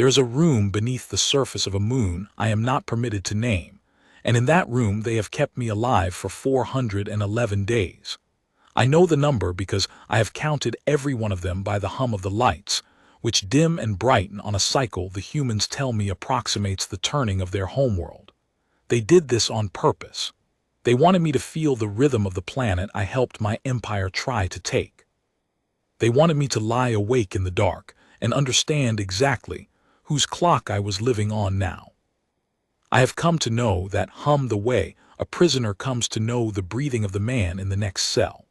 There is a room beneath the surface of a moon I am not permitted to name, and in that room they have kept me alive for 411 days. I know the number because I have counted every one of them by the hum of the lights, which dim and brighten on a cycle the humans tell me approximates the turning of their homeworld. They did this on purpose. They wanted me to feel the rhythm of the planet I helped my empire try to take. They wanted me to lie awake in the dark and understand exactly whose clock I was living on now. I have come to know that hum the way a prisoner comes to know the breathing of the man in the next cell.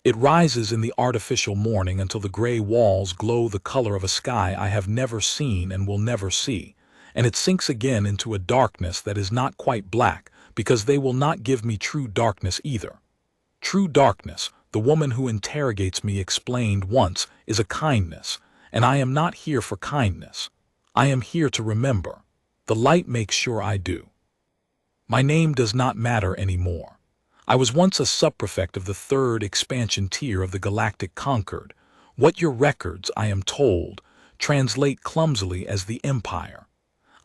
It rises in the artificial morning until the gray walls glow the color of a sky I have never seen and will never see, and it sinks again into a darkness that is not quite black because they will not give me true darkness either. True darkness, the woman who interrogates me explained once, is a kindness, and I am not here for kindness. I am here to remember. The light makes sure I do. My name does not matter anymore. I was once a subprefect of the third expansion tier of the Galactic Concord. What your records, I am told, translate clumsily as the Empire.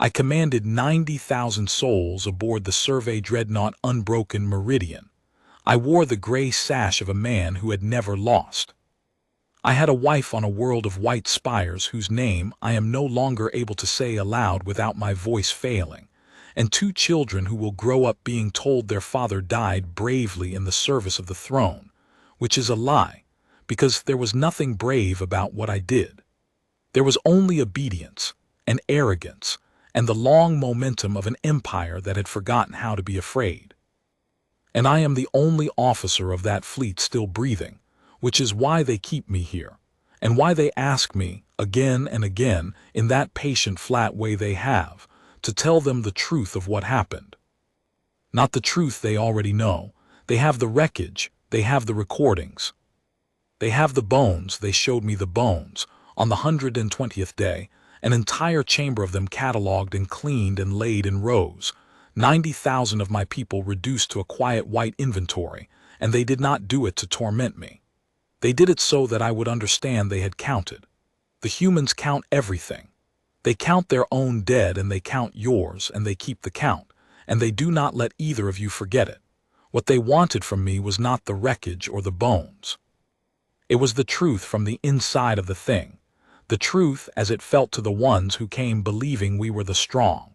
I commanded 90,000 souls aboard the survey dreadnought Unbroken Meridian. I wore the gray sash of a man who had never lost. I had a wife on a world of white spires whose name I am no longer able to say aloud without my voice failing, and 2 children who will grow up being told their father died bravely in the service of the throne, which is a lie, because there was nothing brave about what I did. There was only obedience and arrogance and the long momentum of an empire that had forgotten how to be afraid. And I am the only officer of that fleet still breathing, which is why they keep me here, and why they ask me, again and again, in that patient flat way they have, to tell them the truth of what happened. Not the truth they already know. They have the wreckage, they have the recordings. They have the bones, they showed me the bones. On the 120th day, an entire chamber of them catalogued and cleaned and laid in rows. 90,000 of my people reduced to a quiet white inventory, and they did not do it to torment me. They did it so that I would understand they had counted. The humans count everything. They count their own dead and they count yours and they keep the count, and they do not let either of you forget it. What they wanted from me was not the wreckage or the bones. It was the truth from the inside of the thing, the truth as it felt to the ones who came believing we were the strong.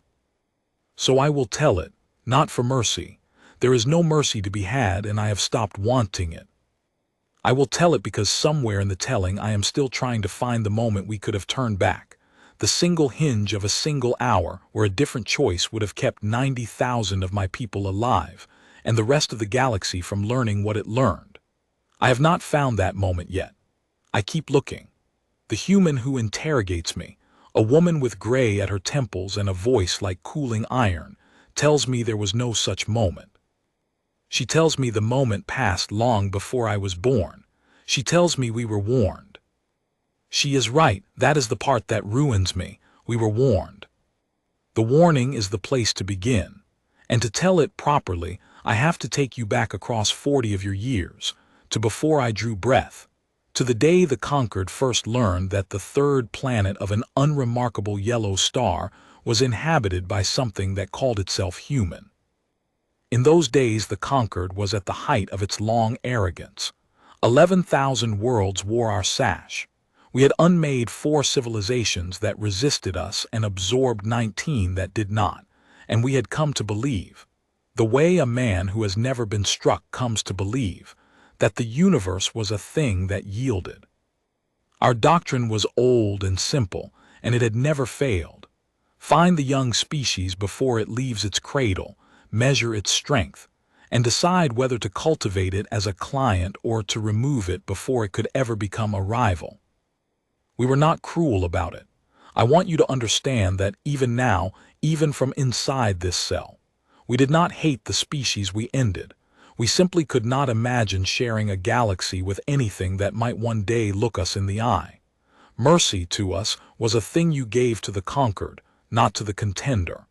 So I will tell it, not for mercy. There is no mercy to be had and I have stopped wanting it. I will tell it because somewhere in the telling I am still trying to find the moment we could have turned back, the single hinge of a single hour where a different choice would have kept 90,000 of my people alive and the rest of the galaxy from learning what it learned. I have not found that moment yet. I keep looking. The human who interrogates me, a woman with gray at her temples and a voice like cooling iron, tells me there was no such moment. She tells me the moment passed long before I was born. She tells me we were warned. She is right, that is the part that ruins me. We were warned. The warning is the place to begin. And to tell it properly, I have to take you back across 40 of your years, to before I drew breath, to the day the Concord first learned that the third planet of an unremarkable yellow star was inhabited by something that called itself human. In those days the Concord was at the height of its long arrogance. 11,000 worlds wore our sash. We had unmade 4 civilizations that resisted us and absorbed 19 that did not, and we had come to believe, the way a man who has never been struck comes to believe, that the universe was a thing that yielded. Our doctrine was old and simple, and it had never failed. Find the young species before it leaves its cradle, measure its strength, and decide whether to cultivate it as a client or to remove it before it could ever become a rival. We were not cruel about it. I want you to understand that even now, even from inside this cell, we did not hate the species we ended. We simply could not imagine sharing a galaxy with anything that might one day look us in the eye. Mercy to us was a thing you gave to the conquered, not to the contender.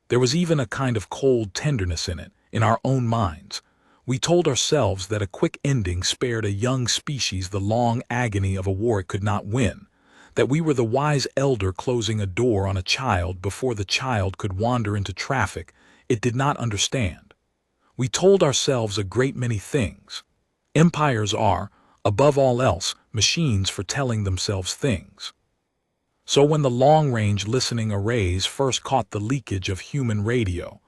There was even a kind of cold tenderness in it, in our own minds. We told ourselves that a quick ending spared a young species the long agony of a war it could not win, that we were the wise elder closing a door on a child before the child could wander into traffic it did not understand. We told ourselves a great many things. Empires are, above all else, machines for telling themselves things. So when the long-range listening arrays first caught the leakage of human radio,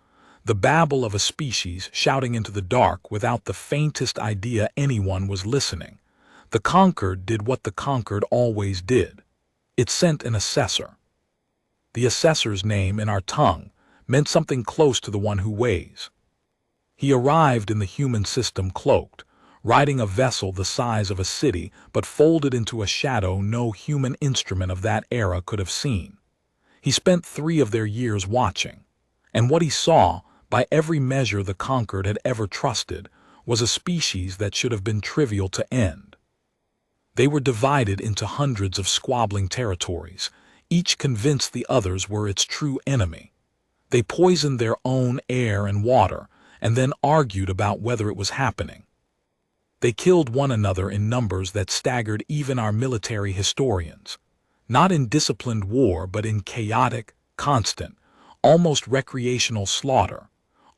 the babble of a species shouting into the dark without the faintest idea anyone was listening, the Concord did what the Concord always did. It sent an assessor. The assessor's name in our tongue meant something close to the one who weighs. He arrived in the human system cloaked, riding a vessel the size of a city but folded into a shadow no human instrument of that era could have seen. He spent 3 of their years watching, and what he saw, by every measure the Concord had ever trusted, was a species that should have been trivial to end. They were divided into hundreds of squabbling territories, each convinced the others were its true enemy. They poisoned their own air and water, and then argued about whether it was happening. They killed one another in numbers that staggered even our military historians, not in disciplined war but in chaotic, constant, almost recreational slaughter,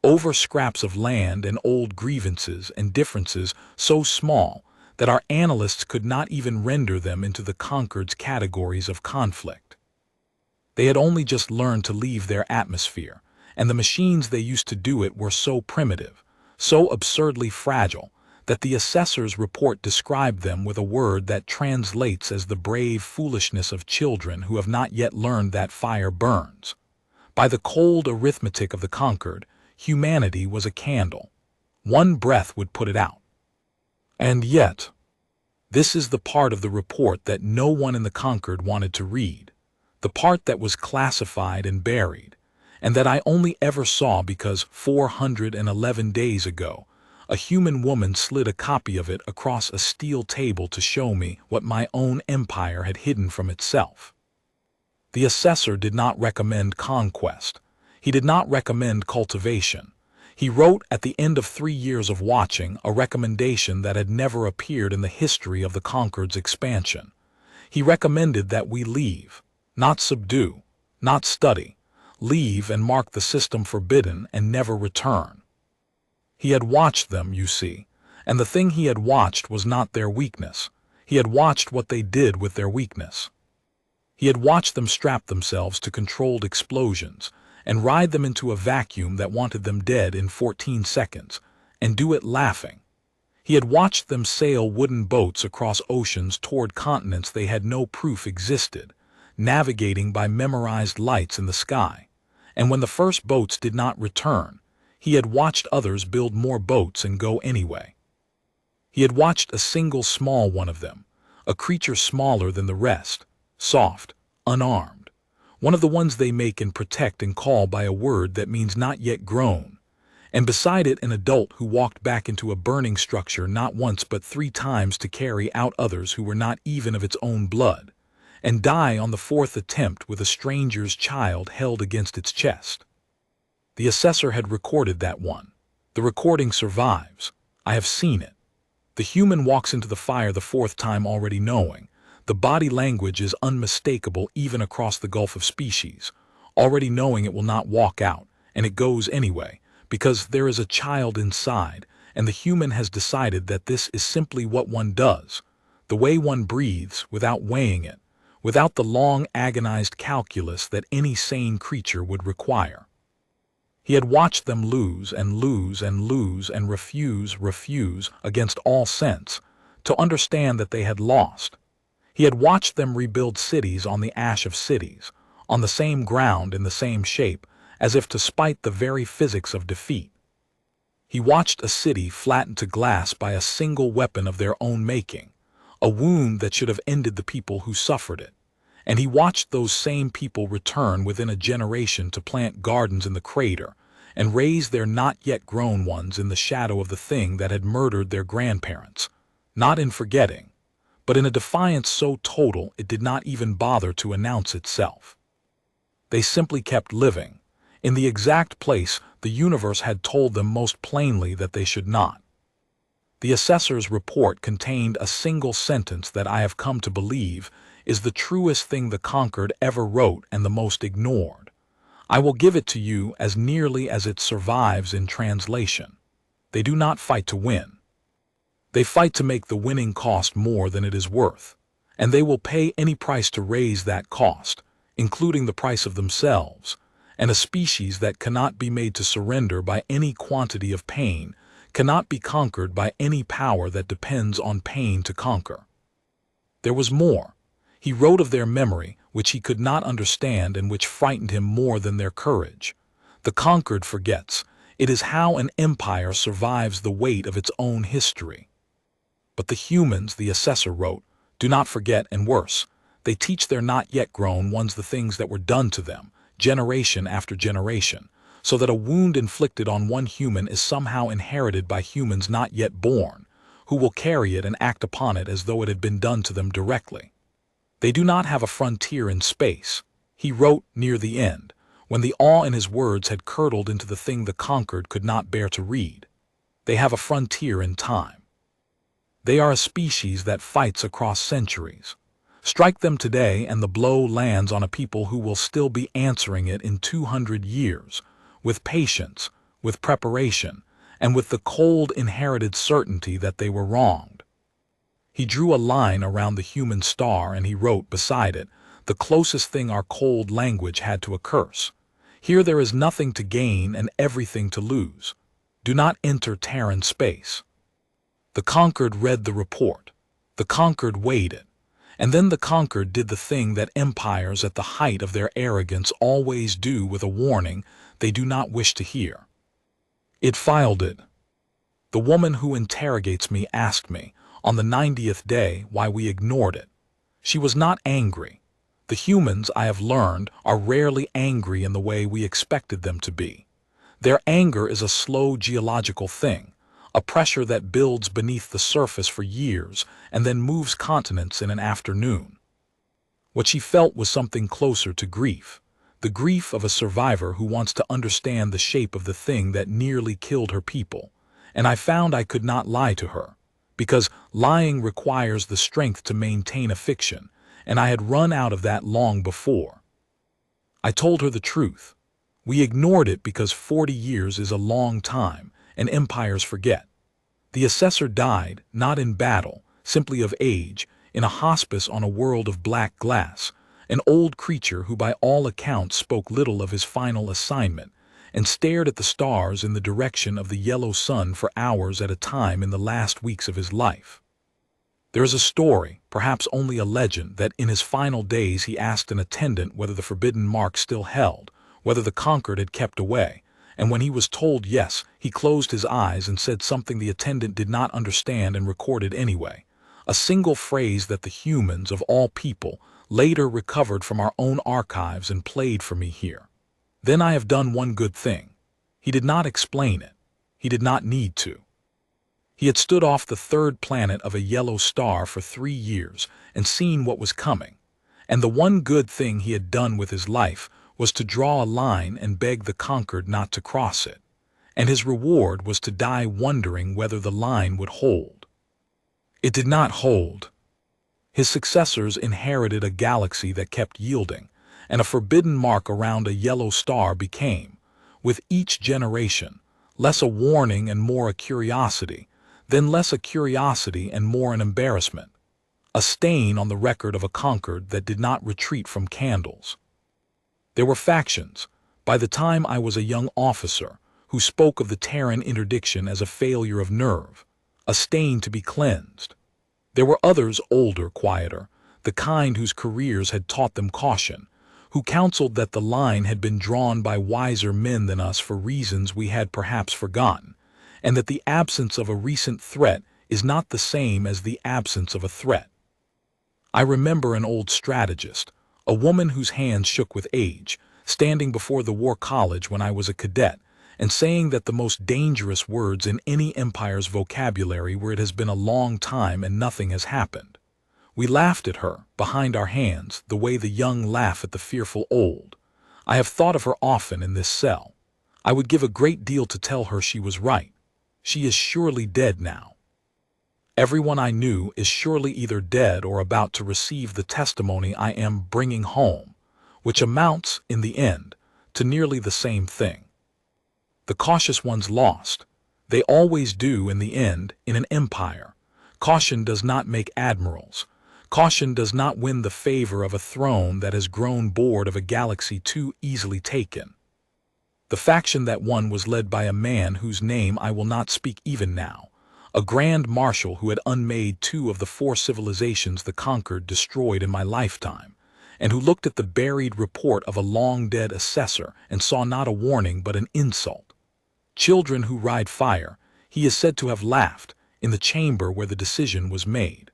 over scraps of land and old grievances and differences so small that our analysts could not even render them into the Concord's categories of conflict. They had only just learned to leave their atmosphere, and the machines they used to do it were so primitive, so absurdly fragile, that the assessor's report described them with a word that translates as the brave foolishness of children who have not yet learned that fire burns. By the cold arithmetic of the Concord, humanity was a candle. One breath would put it out. And yet, this is the part of the report that no one in the Concord wanted to read, the part that was classified and buried, and that I only ever saw because 411 days ago, a human woman slid a copy of it across a steel table to show me what my own empire had hidden from itself. The assessor did not recommend conquest. He did not recommend cultivation. He wrote at the end of 3 years of watching a recommendation that had never appeared in the history of the Concord's expansion. He recommended that we leave, not subdue, not study, leave and mark the system forbidden and never return. He had watched them, you see, and the thing he had watched was not their weakness. He had watched what they did with their weakness. He had watched them strap themselves to controlled explosions and ride them into a vacuum that wanted them dead in 14 seconds, and do it laughing. He had watched them sail wooden boats across oceans toward continents they had no proof existed, navigating by memorized lights in the sky, and when the first boats did not return, he had watched others build more boats and go anyway. He had watched a single small one of them, a creature smaller than the rest, soft, unarmed, one of the ones they make and protect and call by a word that means not yet grown, and beside it an adult who walked back into a burning structure not once but 3 times to carry out others who were not even of its own blood, and die on the 4th attempt with a stranger's child held against its chest. The assessor had recorded that one. The recording survives. I have seen it. The human walks into the fire the 4th time already knowing. The body language is unmistakable even across the gulf of species, already knowing it will not walk out, and it goes anyway, because there is a child inside, and the human has decided that this is simply what one does, the way one breathes without weighing it, without the long agonized calculus that any sane creature would require. He had watched them lose and lose and lose and refuse against all sense, to understand that they had lost. He had watched them rebuild cities on the ash of cities, on the same ground in the same shape, as if to spite the very physics of defeat. He watched a city flattened to glass by a single weapon of their own making, a wound that should have ended the people who suffered it. And he watched those same people return within a generation to plant gardens in the crater and raise their not yet grown ones in the shadow of the thing that had murdered their grandparents, not in forgetting, but in a defiance so total it did not even bother to announce itself. They simply kept living, in the exact place the universe had told them most plainly that they should not. The assessor's report contained a single sentence that I have come to believe is the truest thing the Concord ever wrote and the most ignored. I will give it to you as nearly as it survives in translation. They do not fight to win. They fight to make the winning cost more than it is worth, and they will pay any price to raise that cost, including the price of themselves, and a species that cannot be made to surrender by any quantity of pain, cannot be conquered by any power that depends on pain to conquer. There was more. He wrote of their memory, which he could not understand and which frightened him more than their courage. The conquered forgets. It is how an empire survives the weight of its own history. But the humans, the assessor wrote, do not forget, and worse, they teach their not yet grown ones the things that were done to them, generation after generation, so that a wound inflicted on one human is somehow inherited by humans not yet born, who will carry it and act upon it as though it had been done to them directly. They do not have a frontier in space, he wrote near the end, when the awe in his words had curdled into the thing the conquered could not bear to read. They have a frontier in time. They are a species that fights across centuries. Strike them today and the blow lands on a people who will still be answering it in 200 years, with patience, with preparation, and with the cold inherited certainty that they were wronged. He drew a line around the human star and he wrote beside it, the closest thing our cold language had to a curse. Here there is nothing to gain and everything to lose. Do not enter Terran space. The Conquered read the report. The Conquered weighed it. And then the Conquered did the thing that empires at the height of their arrogance always do with a warning they do not wish to hear. It filed it. The woman who interrogates me asked me, on the 90th day, why we ignored it. She was not angry. The humans, I have learned, are rarely angry in the way we expected them to be. Their anger is a slow geological thing, a pressure that builds beneath the surface for years and then moves continents in an afternoon. What she felt was something closer to grief, the grief of a survivor who wants to understand the shape of the thing that nearly killed her people, and I found I could not lie to her, because lying requires the strength to maintain a fiction, and I had run out of that long before. I told her the truth. We ignored it because 40 years is a long time, and empires forget. The assessor died, not in battle, simply of age, in a hospice on a world of black glass, an old creature who by all accounts spoke little of his final assignment, and stared at the stars in the direction of the yellow sun for hours at a time in the last weeks of his life. There is a story, perhaps only a legend, that in his final days he asked an attendant whether the forbidden mark still held, whether the Conquered had kept away, and when he was told yes, he closed his eyes and said something the attendant did not understand and recorded anyway, a single phrase that the humans of all people later recovered from our own archives and played for me here. Then I have done one good thing. He did not explain it. He did not need to. He had stood off the third planet of a yellow star for 3 years and seen what was coming, and the one good thing he had done with his life was to draw a line and beg the Conquered not to cross it, and his reward was to die wondering whether the line would hold. It did not hold. His successors inherited a galaxy that kept yielding, and a forbidden mark around a yellow star became, with each generation, less a warning and more a curiosity, then less a curiosity and more an embarrassment, a stain on the record of a Conquered that did not retreat from candles. There were factions, by the time I was a young officer, who spoke of the Terran interdiction as a failure of nerve, a stain to be cleansed. There were others older, quieter, the kind whose careers had taught them caution, who counseled that the line had been drawn by wiser men than us for reasons we had perhaps forgotten, and that the absence of a recent threat is not the same as the absence of a threat. I remember an old strategist, a woman whose hands shook with age, standing before the War College when I was a cadet, and saying that the most dangerous words in any empire's vocabulary were "it has been a long time and nothing has happened." We laughed at her, behind our hands, the way the young laugh at the fearful old. I have thought of her often in this cell. I would give a great deal to tell her she was right. She is surely dead now. Everyone I knew is surely either dead or about to receive the testimony I am bringing home, which amounts, in the end, to nearly the same thing. The cautious ones lost. They always do in the end in an empire. Caution does not make admirals. Caution does not win the favor of a throne that has grown bored of a galaxy too easily taken. The faction that won was led by a man whose name I will not speak even now, a Grand Marshal who had unmade 2 of the 4 civilizations the Concord destroyed in my lifetime, and who looked at the buried report of a long-dead assessor and saw not a warning but an insult. Children who ride fire, he is said to have laughed, in the chamber where the decision was made.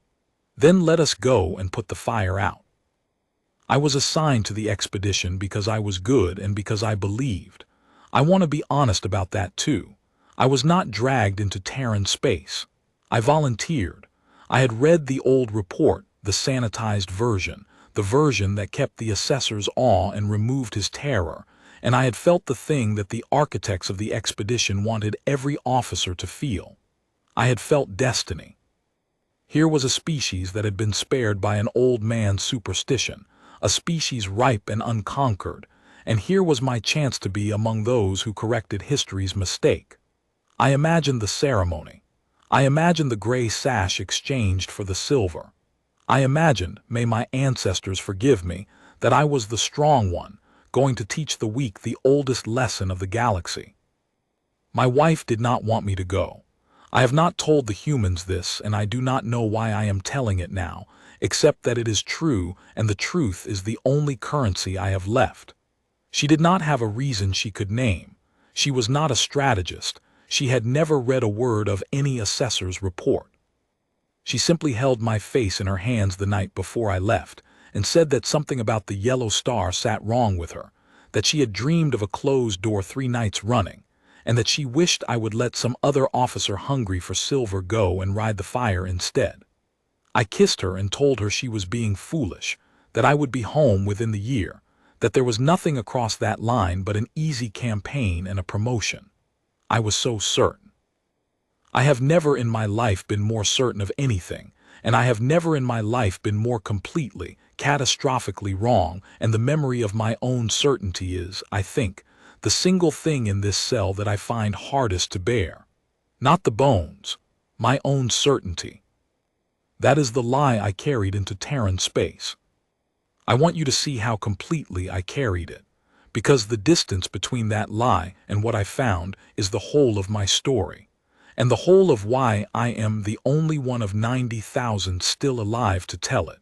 Then let us go and put the fire out. I was assigned to the expedition because I was good and because I believed. I want to be honest about that too. I was not dragged into Terran space. I volunteered. I had read the old report, the sanitized version, the version that kept the assessor's awe and removed his terror, and I had felt the thing that the architects of the expedition wanted every officer to feel. I had felt destiny. Here was a species that had been spared by an old man's superstition, a species ripe and unconquered, and here was my chance to be among those who corrected history's mistake. I imagined the ceremony. I imagined the gray sash exchanged for the silver. I imagined, may my ancestors forgive me, that I was the strong one, going to teach the weak the oldest lesson of the galaxy. My wife did not want me to go. I have not told the humans this, and I do not know why I am telling it now, except that it is true, and the truth is the only currency I have left. She did not have a reason she could name. She was not a strategist. She had never read a word of any assessor's report. She simply held my face in her hands the night before I left, and said that something about the yellow star sat wrong with her, that she had dreamed of a closed door 3 nights running, and that she wished I would let some other officer hungry for silver go and ride the fire instead. I kissed her and told her she was being foolish, that I would be home within the year, that there was nothing across that line but an easy campaign and a promotion. I was so certain. I have never in my life been more certain of anything, and I have never in my life been more completely, catastrophically wrong, and the memory of my own certainty is, I think, the single thing in this cell that I find hardest to bear. Not the bones, my own certainty. That is the lie I carried into Terran space. I want you to see how completely I carried it, because the distance between that lie and what I found is the whole of my story, and the whole of why I am the only one of 90,000 still alive to tell it.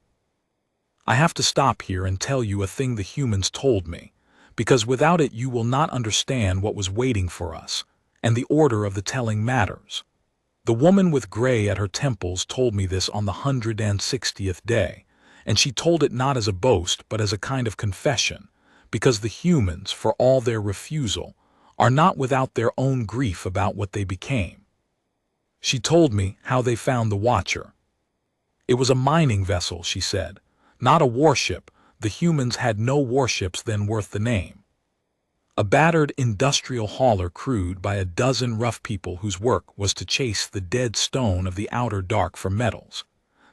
I have to stop here and tell you a thing the humans told me, because without it you will not understand what was waiting for us, and the order of the telling matters. The woman with gray at her temples told me this on the 160th day, and she told it not as a boast but as a kind of confession, because the humans, for all their refusal, are not without their own grief about what they became. She told me how they found the Watcher. It was a mining vessel, she said, not a warship. The humans had no warships then worth the name. A battered industrial hauler crewed by a dozen rough people whose work was to chase the dead stone of the outer dark for metals.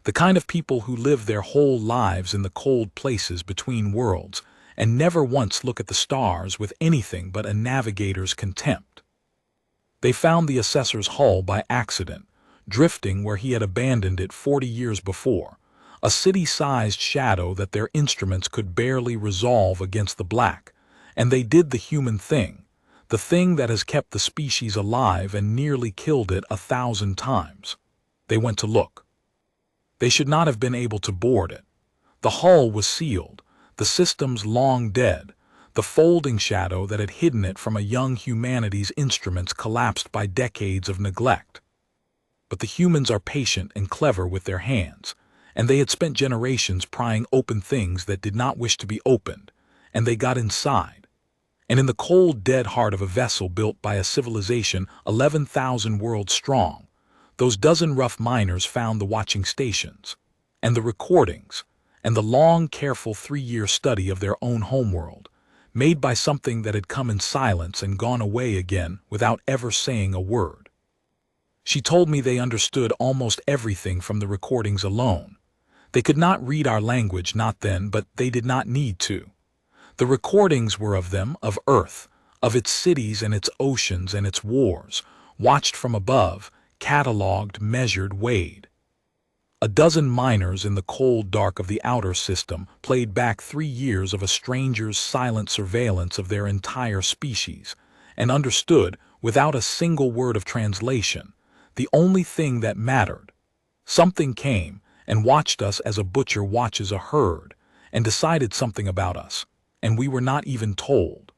The kind of people who live their whole lives in the cold places between worlds and never once look at the stars with anything but a navigator's contempt. They found the assessor's hull by accident, drifting where he had abandoned it 40 years before, a city-sized shadow that their instruments could barely resolve against the black, and they did the human thing, the thing that has kept the species alive and nearly killed it 1,000 times. They went to look. They should not have been able to board it. The hull was sealed, the systems long dead, the folding shadow that had hidden it from a young humanity's instruments collapsed by decades of neglect. But the humans are patient and clever with their hands, and they had spent generations prying open things that did not wish to be opened, and they got inside. And in the cold, dead heart of a vessel built by a civilization 11,000 worlds strong, those dozen rough miners found the watching stations, and the recordings, and the long, careful 3-year study of their own homeworld, made by something that had come in silence and gone away again without ever saying a word. She told me they understood almost everything from the recordings alone. They could not read our language, not then, but they did not need to. The recordings were of them, of Earth, of its cities and its oceans and its wars, watched from above, catalogued, measured, weighed. A dozen miners in the cold dark of the outer system played back 3 years of a stranger's silent surveillance of their entire species, and understood, without a single word of translation, the only thing that mattered. Something came and watched us as a butcher watches a herd, and decided something about us, and we were not even told.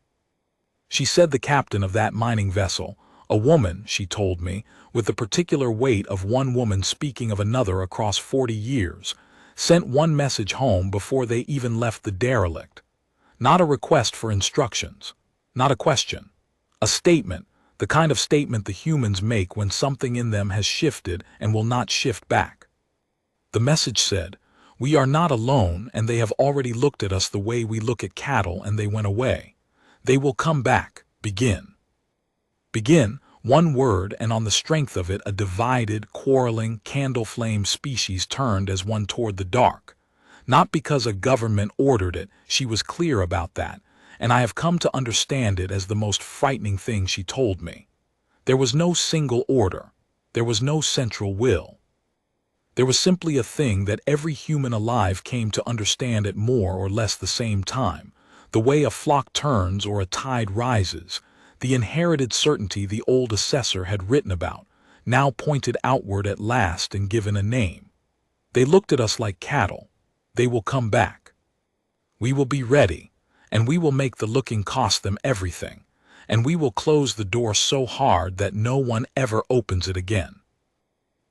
She said the captain of that mining vessel, a woman, she told me, with the particular weight of one woman speaking of another across 40 years, sent one message home before they even left the derelict. Not a request for instructions, not a question. A statement, the kind of statement the humans make when something in them has shifted and will not shift back. The message said, "We are not alone, and they have already looked at us the way we look at cattle, and they went away. They will come back. Begin." Begin, one word, and on the strength of it a divided, quarreling, candle-flame species turned as one toward the dark. Not because a government ordered it, she was clear about that, and I have come to understand it as the most frightening thing she told me. There was no single order. There was no central will. There was simply a thing that every human alive came to understand at more or less the same time, the way a flock turns or a tide rises, the inherited certainty the old assessor had written about, now pointed outward at last and given a name. They looked at us like cattle. They will come back. We will be ready, and we will make the looking cost them everything, and we will close the door so hard that no one ever opens it again.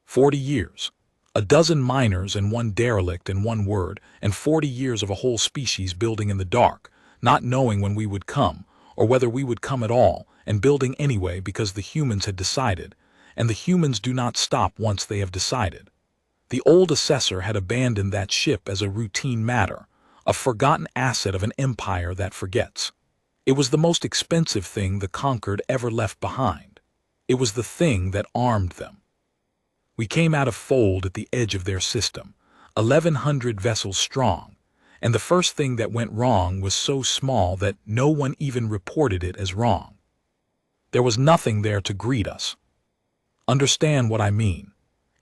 40 years. A dozen miners and one derelict in one word, and 40 years of a whole species building in the dark, not knowing when we would come, or whether we would come at all, and building anyway because the humans had decided, and the humans do not stop once they have decided. The old assessor had abandoned that ship as a routine matter, a forgotten asset of an empire that forgets. It was the most expensive thing the Concord ever left behind. It was the thing that armed them. We came out of fold at the edge of their system, 1,100 vessels strong, and the first thing that went wrong was so small that no one even reported it as wrong. There was nothing there to greet us. Understand what I mean.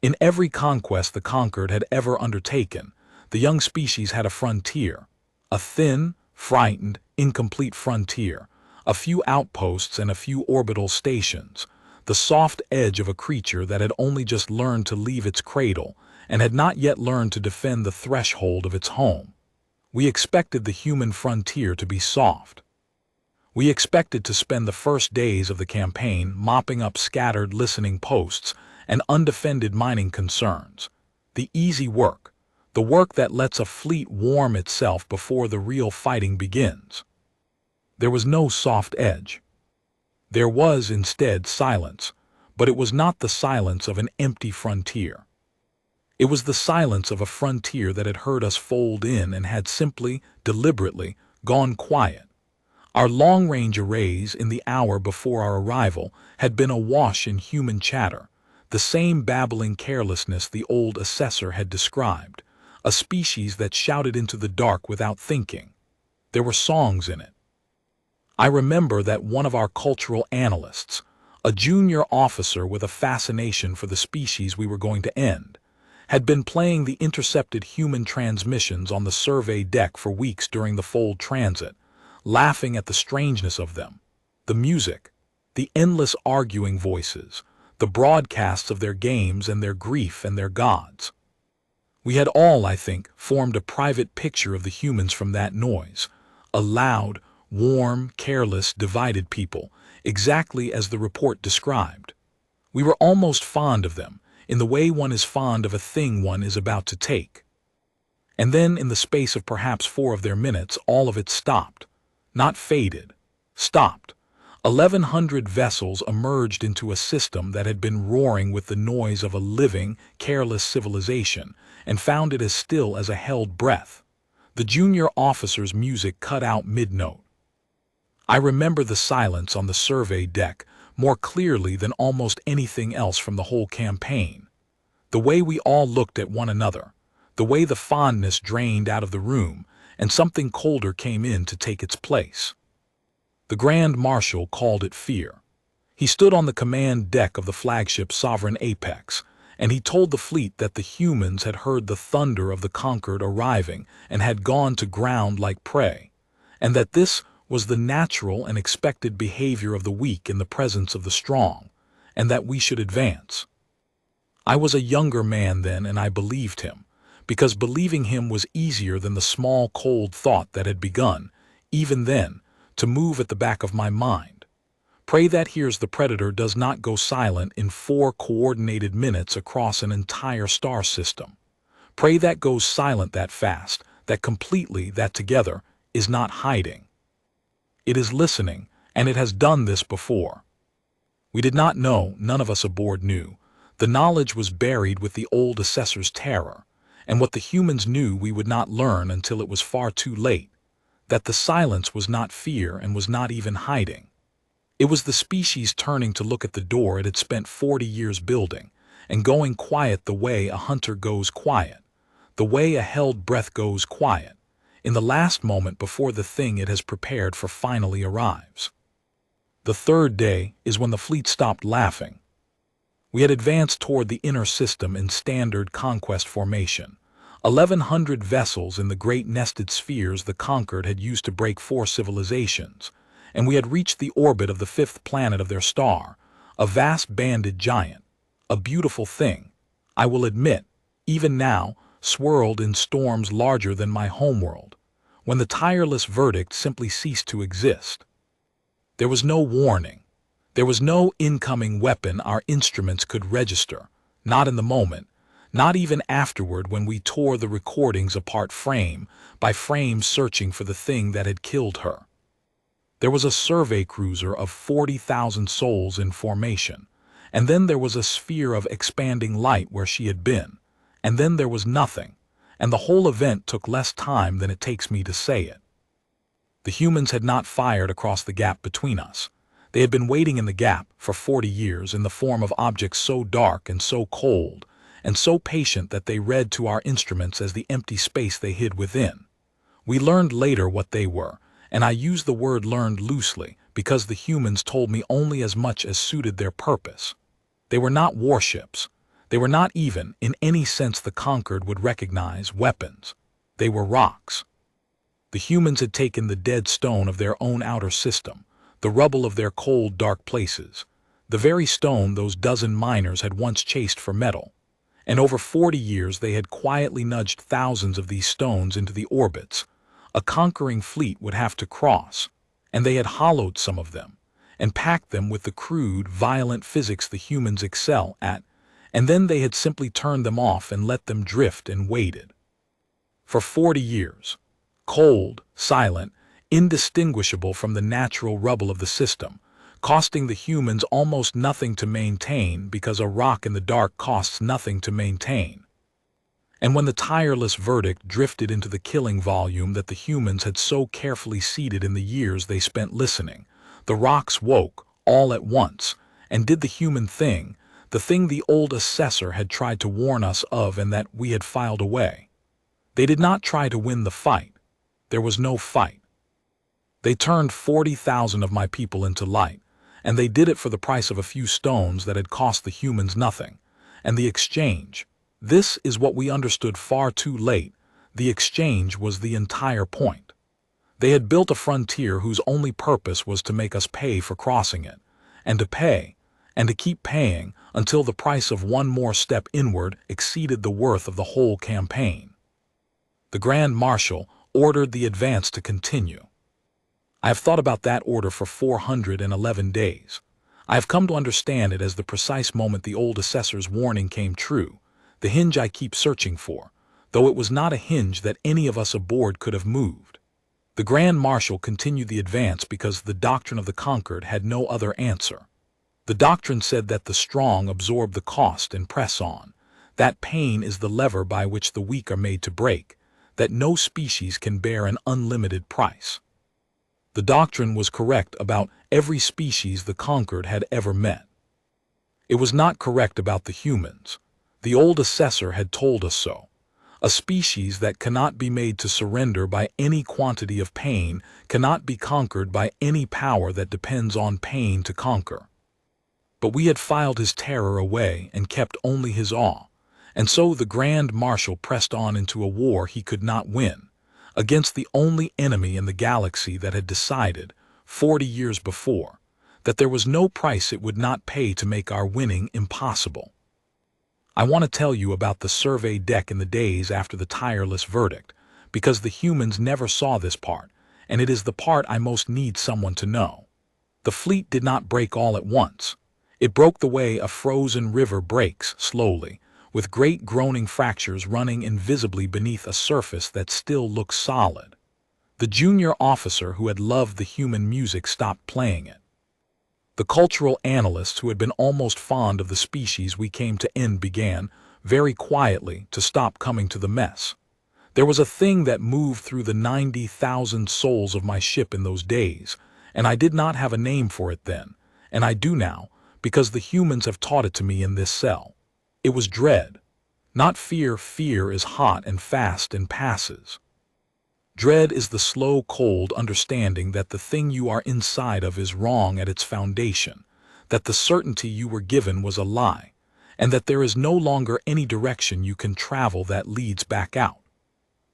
In every conquest the Conquered had ever undertaken, the young species had a frontier, a thin, frightened, incomplete frontier, a few outposts and a few orbital stations, the soft edge of a creature that had only just learned to leave its cradle and had not yet learned to defend the threshold of its home. We expected the human frontier to be soft. We expected to spend the first days of the campaign mopping up scattered listening posts and undefended mining concerns. The easy work, the work that lets a fleet warm itself before the real fighting begins. There was no soft edge. There was, instead, silence, but it was not the silence of an empty frontier. It was the silence of a frontier that had heard us fold in and had simply, deliberately, gone quiet. Our long-range arrays in the hour before our arrival had been awash in human chatter, the same babbling carelessness the old assessor had described, a species that shouted into the dark without thinking. There were songs in it. I remember that one of our cultural analysts, a junior officer with a fascination for the species we were going to end, had been playing the intercepted human transmissions on the survey deck for weeks during the fold transit, laughing at the strangeness of them, the music, the endless arguing voices, the broadcasts of their games and their grief and their gods. We had all, I think, formed a private picture of the humans from that noise, a loud, warm, careless, divided people, exactly as the report described. We were almost fond of them, in the way one is fond of a thing one is about to take. And then, in the space of perhaps 4 of their minutes, all of it stopped. Not faded. Stopped. 1,100 vessels emerged into a system that had been roaring with the noise of a living, careless civilization, and found it as still as a held breath. The junior officer's music cut out mid-note. I remember the silence on the survey deck, more clearly than almost anything else from the whole campaign. The way we all looked at one another, the way the fondness drained out of the room, and something colder came in to take its place. The Grand Marshal called it fear. He stood on the command deck of the flagship Sovereign Apex, and he told the fleet that the humans had heard the thunder of the Concord arriving and had gone to ground like prey, and that this was the natural and expected behavior of the weak in the presence of the strong, and that we should advance. I was a younger man then, and I believed him, because believing him was easier than the small cold thought that had begun, even then, to move at the back of my mind. Pray that here's the predator does not go silent in 4 coordinated minutes across an entire star system. Pray that goes silent that fast, that completely, that together, is not hiding. It is listening, and it has done this before. We did not know, none of us aboard knew. The knowledge was buried with the old assessor's terror, and what the humans knew we would not learn until it was far too late, that the silence was not fear and was not even hiding. It was the species turning to look at the door it had spent 40 years building, and going quiet the way a hunter goes quiet, the way a held breath goes quiet, in the last moment before the thing it has prepared for finally arrives. The third day is when the fleet stopped laughing. We had advanced toward the inner system in standard conquest formation. 1,100 vessels in the great nested spheres the Concord had used to break 4 civilizations, and we had reached the orbit of the 5th planet of their star, a vast banded giant, a beautiful thing, I will admit, even now, swirled in storms larger than my homeworld, when the tireless verdict simply ceased to exist. There was no warning. There was no incoming weapon our instruments could register, not in the moment, not even afterward when we tore the recordings apart frame by frame searching for the thing that had killed her. There was a survey cruiser of 40,000 souls in formation, and then there was a sphere of expanding light where she had been, and then there was nothing, and the whole event took less time than it takes me to say it. The humans had not fired across the gap between us. They had been waiting in the gap for 40 years in the form of objects so dark and so cold, and so patient that they read to our instruments as the empty space they hid within. We learned later what they were, and I use the word learned loosely because the humans told me only as much as suited their purpose. They were not warships. They were not even, in any sense the Concord would recognize, weapons. They were rocks. The humans had taken the dead stone of their own outer system, the rubble of their cold, dark places, the very stone those dozen miners had once chased for metal, and over 40 years they had quietly nudged thousands of these stones into the orbits a conquering fleet would have to cross, and they had hollowed some of them, and packed them with the crude, violent physics the humans excel at, and then they had simply turned them off and let them drift and waited. For 40 years, cold, silent, indistinguishable from the natural rubble of the system, costing the humans almost nothing to maintain because a rock in the dark costs nothing to maintain. And when the tireless verdict drifted into the killing volume that the humans had so carefully seeded in the years they spent listening, the rocks woke, all at once, and did the human thing, the thing the old assessor had tried to warn us of and that we had filed away. They did not try to win the fight. There was no fight. They turned 40,000 of my people into light, and they did it for the price of a few stones that had cost the humans nothing, and the exchange. This is what we understood far too late. The exchange was the entire point. They had built a frontier whose only purpose was to make us pay for crossing it, and to pay, and to keep paying until the price of one more step inward exceeded the worth of the whole campaign. The Grand Marshal ordered the advance to continue. I have thought about that order for 411 days. I have come to understand it as the precise moment the old assessor's warning came true, the hinge I keep searching for, though it was not a hinge that any of us aboard could have moved. The Grand Marshal continued the advance because the doctrine of the Concord had no other answer. The doctrine said that the strong absorb the cost and press on, that pain is the lever by which the weak are made to break, that no species can bear an unlimited price. The doctrine was correct about every species the Concord had ever met. It was not correct about the humans. The old assessor had told us so. A species that cannot be made to surrender by any quantity of pain cannot be conquered by any power that depends on pain to conquer. But we had filed his terror away and kept only his awe, and so the Grand Marshal pressed on into a war he could not win, against the only enemy in the galaxy that had decided, 40 years before, that there was no price it would not pay to make our winning impossible. I want to tell you about the survey deck in the days after the tireless verdict, because the humans never saw this part, and it is the part I most need someone to know. The fleet did not break all at once. It broke the way a frozen river breaks slowly, with great groaning fractures running invisibly beneath a surface that still looks solid. The junior officer who had loved the human music stopped playing it. The cultural analysts who had been almost fond of the species we came to end began, very quietly, to stop coming to the mess. There was a thing that moved through the 90,000 souls of my ship in those days, and I did not have a name for it then, and I do now, because the humans have taught it to me in this cell. It was dread. Not fear. Fear is hot and fast and passes. Dread is the slow, cold understanding that the thing you are inside of is wrong at its foundation, that the certainty you were given was a lie, and that there is no longer any direction you can travel that leads back out.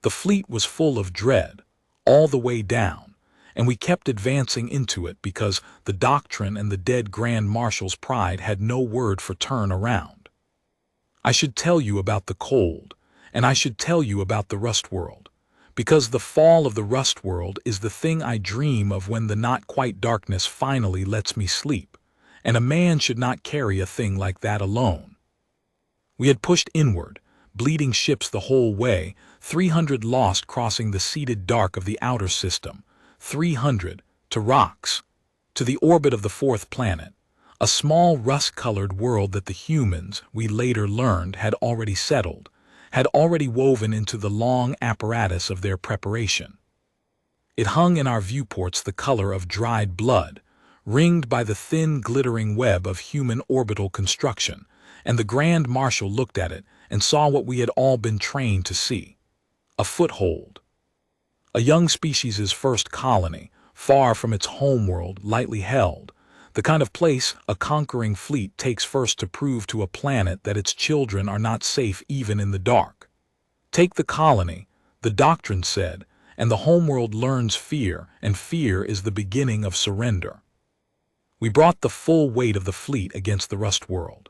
The fleet was full of dread, all the way down, and we kept advancing into it because the doctrine and the dead Grand Marshal's pride had no word for turn around. I should tell you about the cold, and I should tell you about the rust world, because the fall of the rust world is the thing I dream of when the not-quite darkness finally lets me sleep, and a man should not carry a thing like that alone. We had pushed inward, bleeding ships the whole way, 300 lost crossing the seeded dark of the outer system, 300, to rocks, to the orbit of the fourth planet, a small rust-colored world that the humans, we later learned, had already settled, had already woven into the long apparatus of their preparation. It hung in our viewports the color of dried blood, ringed by the thin glittering web of human orbital construction, and the Grand Marshal looked at it and saw what we had all been trained to see: a foothold. A young species' first colony, far from its homeworld, lightly held, the kind of place a conquering fleet takes first to prove to a planet that its children are not safe even in the dark. Take the colony, the doctrine said, and the homeworld learns fear, and fear is the beginning of surrender. We brought the full weight of the fleet against the rust world,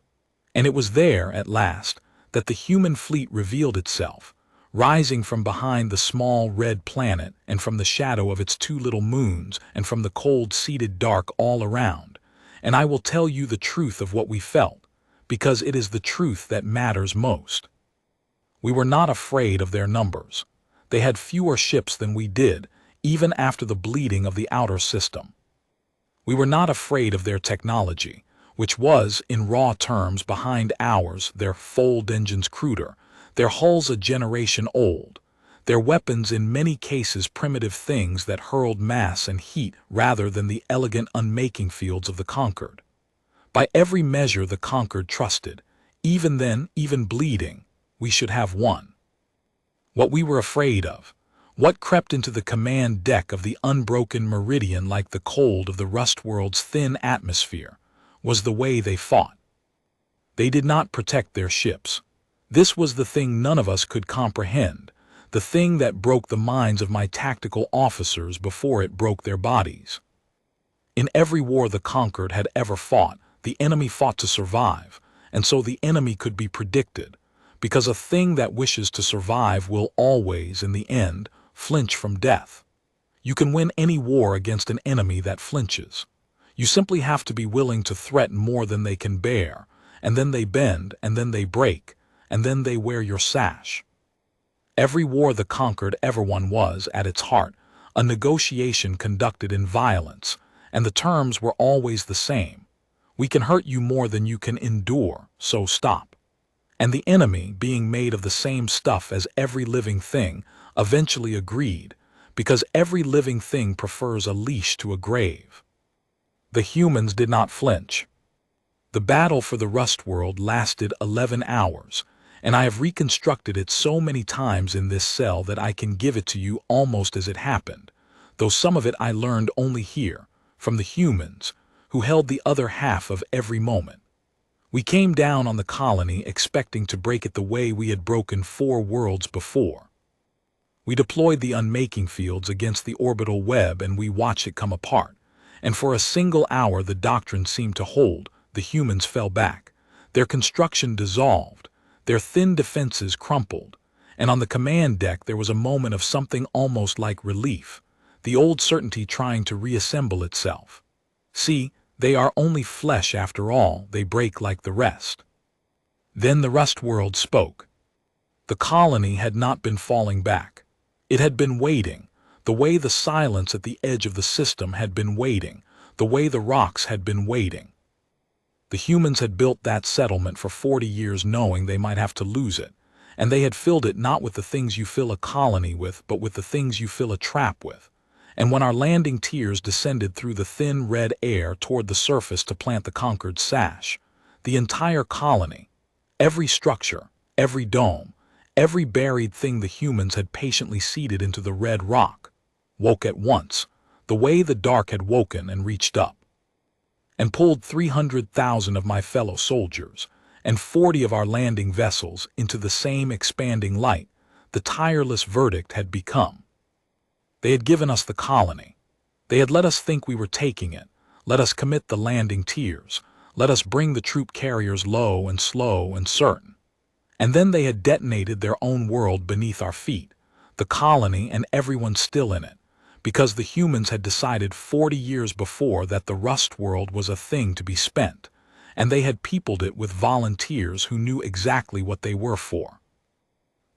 and it was there, at last, that the human fleet revealed itself, rising from behind the small red planet and from the shadow of its two little moons and from the cold seated dark all around. And I will tell you the truth of what we felt, because it is the truth that matters most. We were not afraid of their numbers. They had fewer ships than we did, even after the bleeding of the outer system. We were not afraid of their technology, which was, in raw terms, behind ours, their fold engines cruder, their hulls a generation old, their weapons in many cases primitive things that hurled mass and heat rather than the elegant unmaking fields of the Concord. By every measure the Concord trusted, even then, even bleeding, we should have won. What we were afraid of, what crept into the command deck of the unbroken Meridian like the cold of the rust world's thin atmosphere, was the way they fought. They did not protect their ships. This was the thing none of us could comprehend, the thing that broke the minds of my tactical officers before it broke their bodies. In every war the Concord had ever fought, the enemy fought to survive, and so the enemy could be predicted, because a thing that wishes to survive will always, in the end, flinch from death. You can win any war against an enemy that flinches. You simply have to be willing to threaten more than they can bear, and then they bend, and then they break, and then they wear your sash. Every war the Concord ever won was, at its heart, a negotiation conducted in violence, and the terms were always the same. We can hurt you more than you can endure, so stop. And the enemy, being made of the same stuff as every living thing, eventually agreed, because every living thing prefers a leash to a grave. The humans did not flinch. The battle for the Rust World lasted 11 hours, and I have reconstructed it so many times in this cell that I can give it to you almost as it happened, though some of it I learned only here, from the humans, who held the other half of every moment. We came down on the colony expecting to break it the way we had broken 4 worlds before. We deployed the unmaking fields against the orbital web and we watched it come apart, and for a single hour the doctrine seemed to hold. The humans fell back, their construction dissolved, their thin defenses crumpled, and on the command deck there was a moment of something almost like relief, the old certainty trying to reassemble itself. See, they are only flesh after all, they break like the rest. Then the Rust World spoke. The colony had not been falling back. It had been waiting, the way the silence at the edge of the system had been waiting, the way the rocks had been waiting. The humans had built that settlement for 40 years knowing they might have to lose it, and they had filled it not with the things you fill a colony with, but with the things you fill a trap with. And when our landing tiers descended through the thin red air toward the surface to plant the Concord sash, the entire colony, every structure, every dome, every buried thing the humans had patiently seeded into the red rock, woke at once, the way the dark had woken and reached up, and pulled 300,000 of my fellow soldiers and 40 of our landing vessels into the same expanding light. The tireless verdict had become. They had given us the colony. They had let us think we were taking it, let us commit the landing tiers, let us bring the troop carriers low and slow and certain. And then they had detonated their own world beneath our feet, the colony and everyone still in it, because the humans had decided 40 years before that the Rust World was a thing to be spent, and they had peopled it with volunteers who knew exactly what they were for.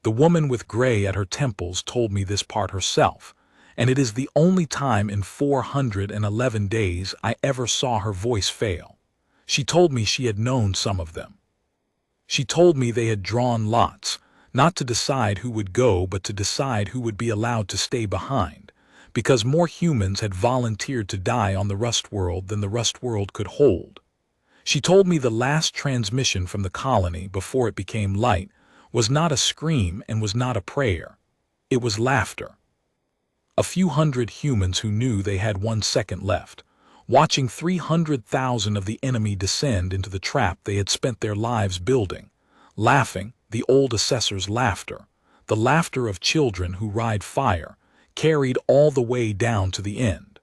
The woman with gray at her temples told me this part herself, and it is the only time in 411 days I ever saw her voice fail. She told me she had known some of them. She told me they had drawn lots, not to decide who would go but to decide who would be allowed to stay behind, because more humans had volunteered to die on the Rust World than the Rust World could hold. She told me the last transmission from the colony before it became light was not a scream and was not a prayer. It was laughter. A few hundred humans who knew they had 1 second left, watching 300,000 of the enemy descend into the trap they had spent their lives building, laughing, the old assessor's laughter, the laughter of children who ride fire, carried all the way down to the end.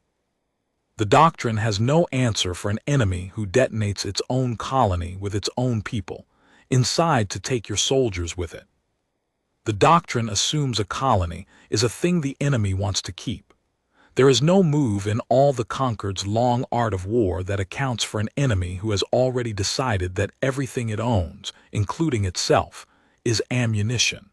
The doctrine has no answer for an enemy who detonates its own colony with its own people, inside to take your soldiers with it. The doctrine assumes a colony is a thing the enemy wants to keep. There is no move in all the Concord's long art of war that accounts for an enemy who has already decided that everything it owns, including itself, is ammunition.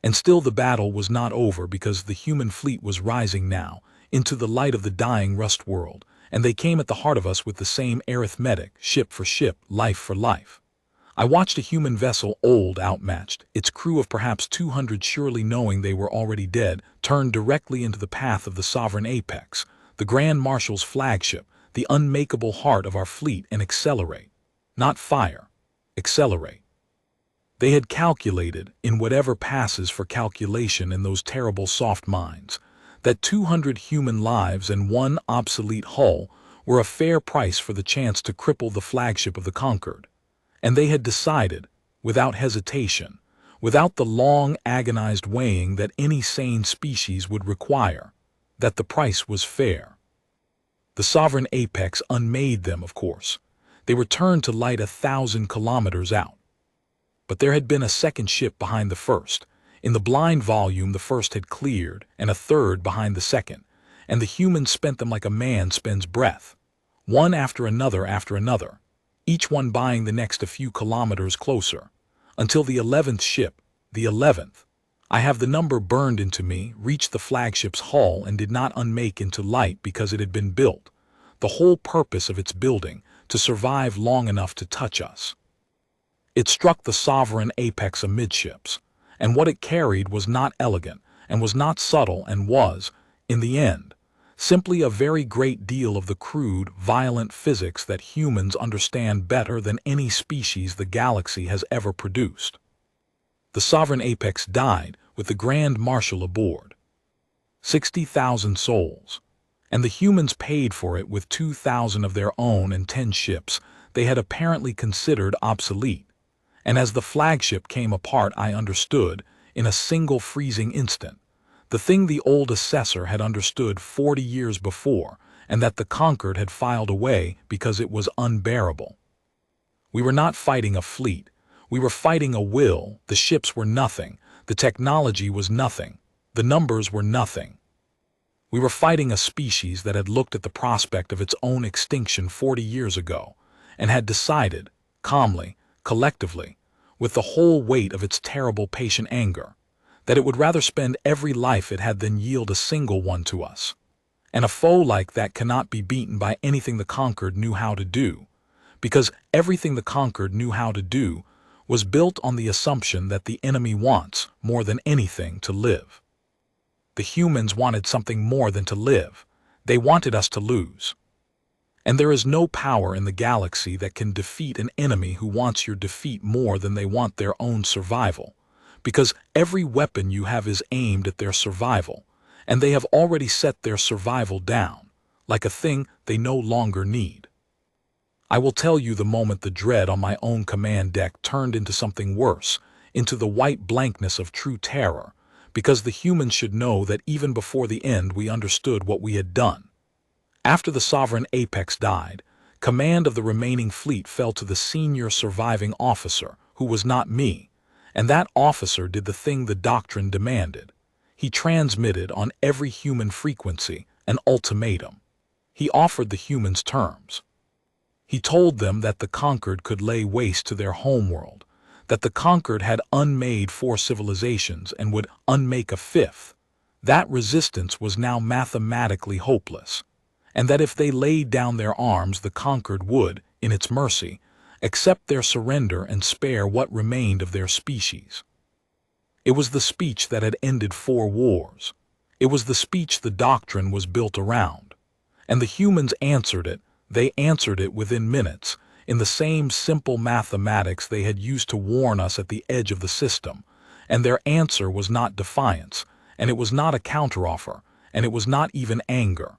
And still the battle was not over because the human fleet was rising now into the light of the dying Rust World, and they came at the heart of us with the same arithmetic, ship for ship, life for life. I watched a human vessel, old, outmatched, its crew of perhaps 200 surely knowing they were already dead, turn directly into the path of the sovereign apex, the Grand Marshal's flagship, the unmakeable heart of our fleet, and accelerate. Not fire. Accelerate. They had calculated, in whatever passes for calculation in those terrible soft minds, that 200 human lives and 1 obsolete hull were a fair price for the chance to cripple the flagship of the Concord. And they had decided, without hesitation, without the long, agonized weighing that any sane species would require, that the price was fair. The sovereign apex unmade them, of course. They returned to light 1,000 kilometers out. But there had been a second ship behind the first. In the blind volume the first had cleared, and a third behind the second, and the humans spent them like a man spends breath, one after another, each one buying the next a few kilometers closer, until the 11th ship, the 11th, I have the number burned into me, reached the flagship's hull and did not unmake into light because it had been built, the whole purpose of its building, to survive long enough to touch us. It struck the sovereign apex amidships, and what it carried was not elegant, and was not subtle, and was, in the end, simply a very great deal of the crude, violent physics that humans understand better than any species the galaxy has ever produced. The Sovereign Apex died with the Grand Marshal aboard. 60,000 souls. And the humans paid for it with 2,000 of their own and 10 ships they had apparently considered obsolete. And as the flagship came apart, I understood, in a single freezing instant, the thing the old assessor had understood 40 years before, and that the Concord had filed away because it was unbearable. We were not fighting a fleet. We were fighting a will. The ships were nothing. The technology was nothing. The numbers were nothing. We were fighting a species that had looked at the prospect of its own extinction 40 years ago, and had decided, calmly, collectively, with the whole weight of its terrible patient anger, that it would rather spend every life it had than yield a single one to us. And a foe like that cannot be beaten by anything the Conquered knew how to do, because everything the Conquered knew how to do was built on the assumption that the enemy wants, more than anything, to live. The humans wanted something more than to live. They wanted us to lose. And there is no power in the galaxy that can defeat an enemy who wants your defeat more than they want their own survival, because every weapon you have is aimed at their survival, and they have already set their survival down, like a thing they no longer need. I will tell you the moment the dread on my own command deck turned into something worse, into the white blankness of true terror, because the humans should know that even before the end we understood what we had done. After the Sovereign Apex died, command of the remaining fleet fell to the senior surviving officer, who was not me, and that officer did the thing the doctrine demanded. He transmitted on every human frequency an ultimatum. He offered the humans terms. He told them that the Conquered could lay waste to their homeworld, that the Conquered had unmade 4 civilizations and would unmake a 5th. That resistance was now mathematically hopeless, and that if they laid down their arms, the Conquered would, in its mercy, accept their surrender and spare what remained of their species. It was the speech that had ended 4 wars. It was the speech the doctrine was built around. And the humans answered it. They answered it within minutes, in the same simple mathematics they had used to warn us at the edge of the system. And their answer was not defiance, and it was not a counteroffer, and it was not even anger.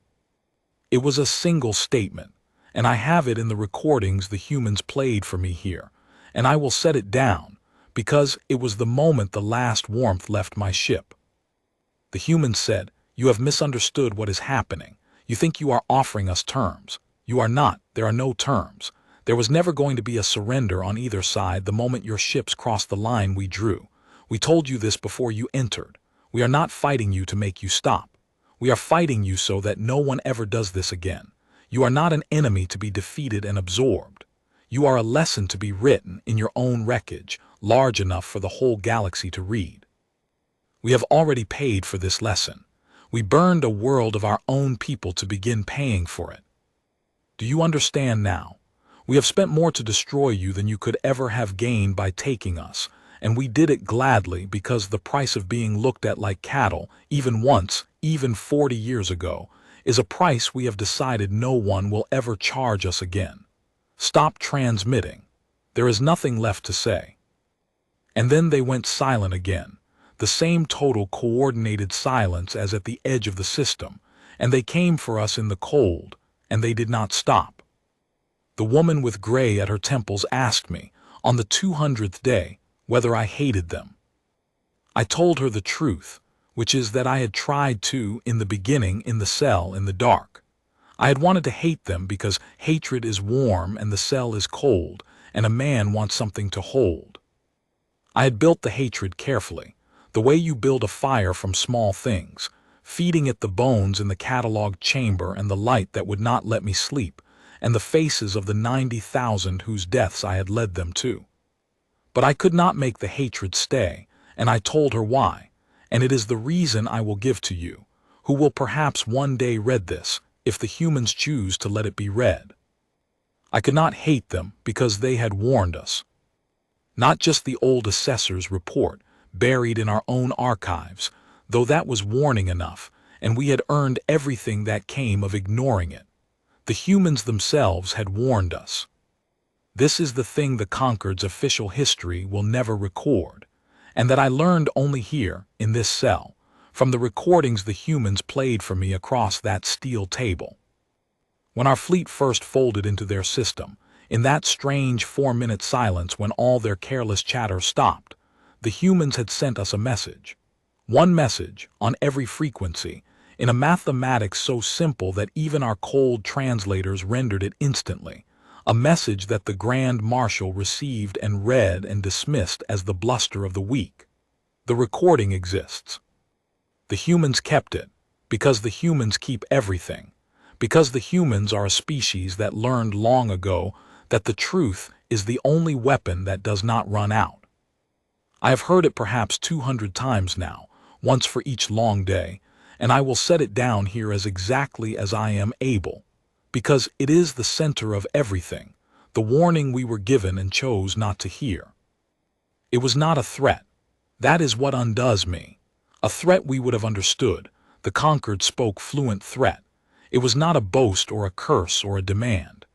It was a single statement, and I have it in the recordings the humans played for me here, and I will set it down, because it was the moment the last warmth left my ship. The humans said, "You have misunderstood what is happening. You think you are offering us terms. You are not. There are no terms. There was never going to be a surrender on either side the moment your ships crossed the line we drew. We told you this before you entered. We are not fighting you to make you stop. We are fighting you so that no one ever does this again. You are not an enemy to be defeated and absorbed. You are a lesson to be written in your own wreckage, large enough for the whole galaxy to read. We have already paid for this lesson. We burned a world of our own people to begin paying for it. Do you understand now? We have spent more to destroy you than you could ever have gained by taking us, and we did it gladly because the price of being looked at like cattle, even once, even 40 years ago, is a price we have decided no one will ever charge us again. Stop transmitting. There is nothing left to say." And then they went silent again, the same total coordinated silence as at the edge of the system, and they came for us in the cold, and they did not stop. The woman with gray at her temples asked me, on the 200th day, whether I hated them. I told her the truth, which is that I had tried to, in the beginning, in the cell, in the dark. I had wanted to hate them because hatred is warm and the cell is cold, and a man wants something to hold. I had built the hatred carefully, the way you build a fire from small things, feeding it the bones in the catalog chamber and the light that would not let me sleep, and the faces of the 90,000 whose deaths I had led them to. But I could not make the hatred stay, and I told her why, and it is the reason I will give to you, who will perhaps one day read this, if the humans choose to let it be read. I could not hate them because they had warned us. Not just the old assessor's report, buried in our own archives, though that was warning enough, and we had earned everything that came of ignoring it. The humans themselves had warned us. This is the thing the Concord's official history will never record, and that I learned only here, in this cell, from the recordings the humans played for me across that steel table. When our fleet first folded into their system, in that strange 4-minute silence when all their careless chatter stopped, the humans had sent us a message. One message, on every frequency, in a mathematics so simple that even our cold translators rendered it instantly, a message that the Grand Marshal received and read and dismissed as the bluster of the weak. The recording exists. The humans kept it, because the humans keep everything, because the humans are a species that learned long ago that the truth is the only weapon that does not run out. I have heard it perhaps 200 times now, once for each long day, and I will set it down here as exactly as I am able, because it is the center of everything, the warning we were given and chose not to hear. It was not a threat. That is what undoes me. A threat we would have understood. The Concord spoke fluent threat. It was not a boast or a curse or a demand.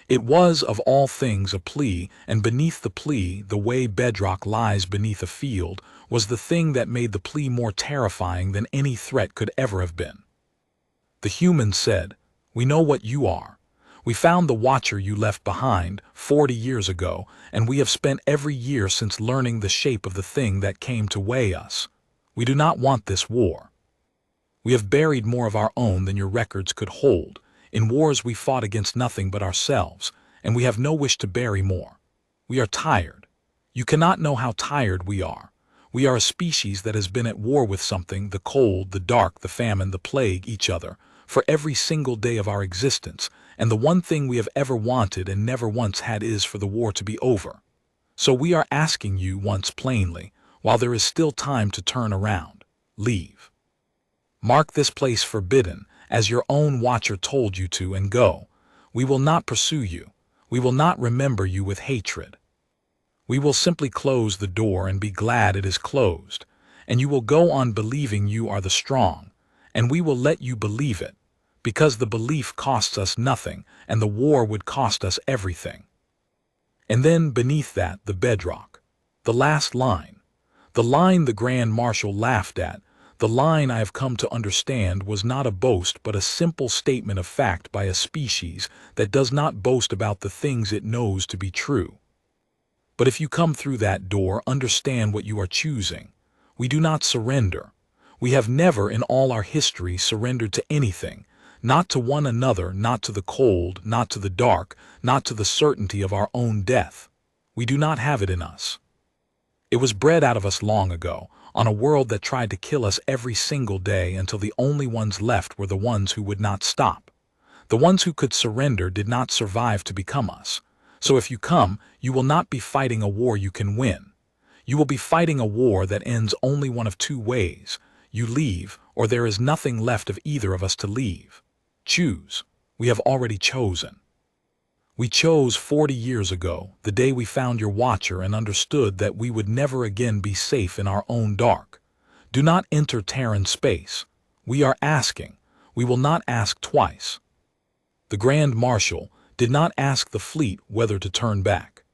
It was, of all things, a plea, and beneath the plea, the way bedrock lies beneath a field, was the thing that made the plea more terrifying than any threat could ever have been. The humans said, "We know what you are. We found the Watcher you left behind 40 years ago, and we have spent every year since learning the shape of the thing that came to weigh us. We do not want this war. We have buried more of our own than your records could hold. In wars we fought against nothing but ourselves, and we have no wish to bury more. We are tired. You cannot know how tired we are. We are a species that has been at war with something, the cold, the dark, the famine, the plague, each other, for every single day of our existence, and the one thing we have ever wanted and never once had is for the war to be over. So we are asking you once plainly, while there is still time to turn around, leave. Mark this place forbidden, as your own Watcher told you to, and go. We will not pursue you. We will not remember you with hatred. We will simply close the door and be glad it is closed, and you will go on believing you are the strong, and we will let you believe it, because the belief costs us nothing, and the war would cost us everything." And then beneath that, the bedrock, the last line, the line the Grand Marshal laughed at, the line I have come to understand was not a boast but a simple statement of fact by a species that does not boast about the things it knows to be true. But if you come through that door, understand what you are choosing. We do not surrender. We have never in all our history surrendered to anything, not to one another, not to the cold, not to the dark, not to the certainty of our own death. We do not have it in us. It was bred out of us long ago, on a world that tried to kill us every single day until the only ones left were the ones who would not stop. The ones who could surrender did not survive to become us. So if you come, you will not be fighting a war you can win. You will be fighting a war that ends only one of two ways. You leave, or there is nothing left of either of us to leave. Choose. We have already chosen. We chose 40 years ago, the day we found your Watcher and understood that we would never again be safe in our own dark. Do not enter Terran space. We are asking. We will not ask twice. The Grand Marshal did not ask the fleet whether to turn back.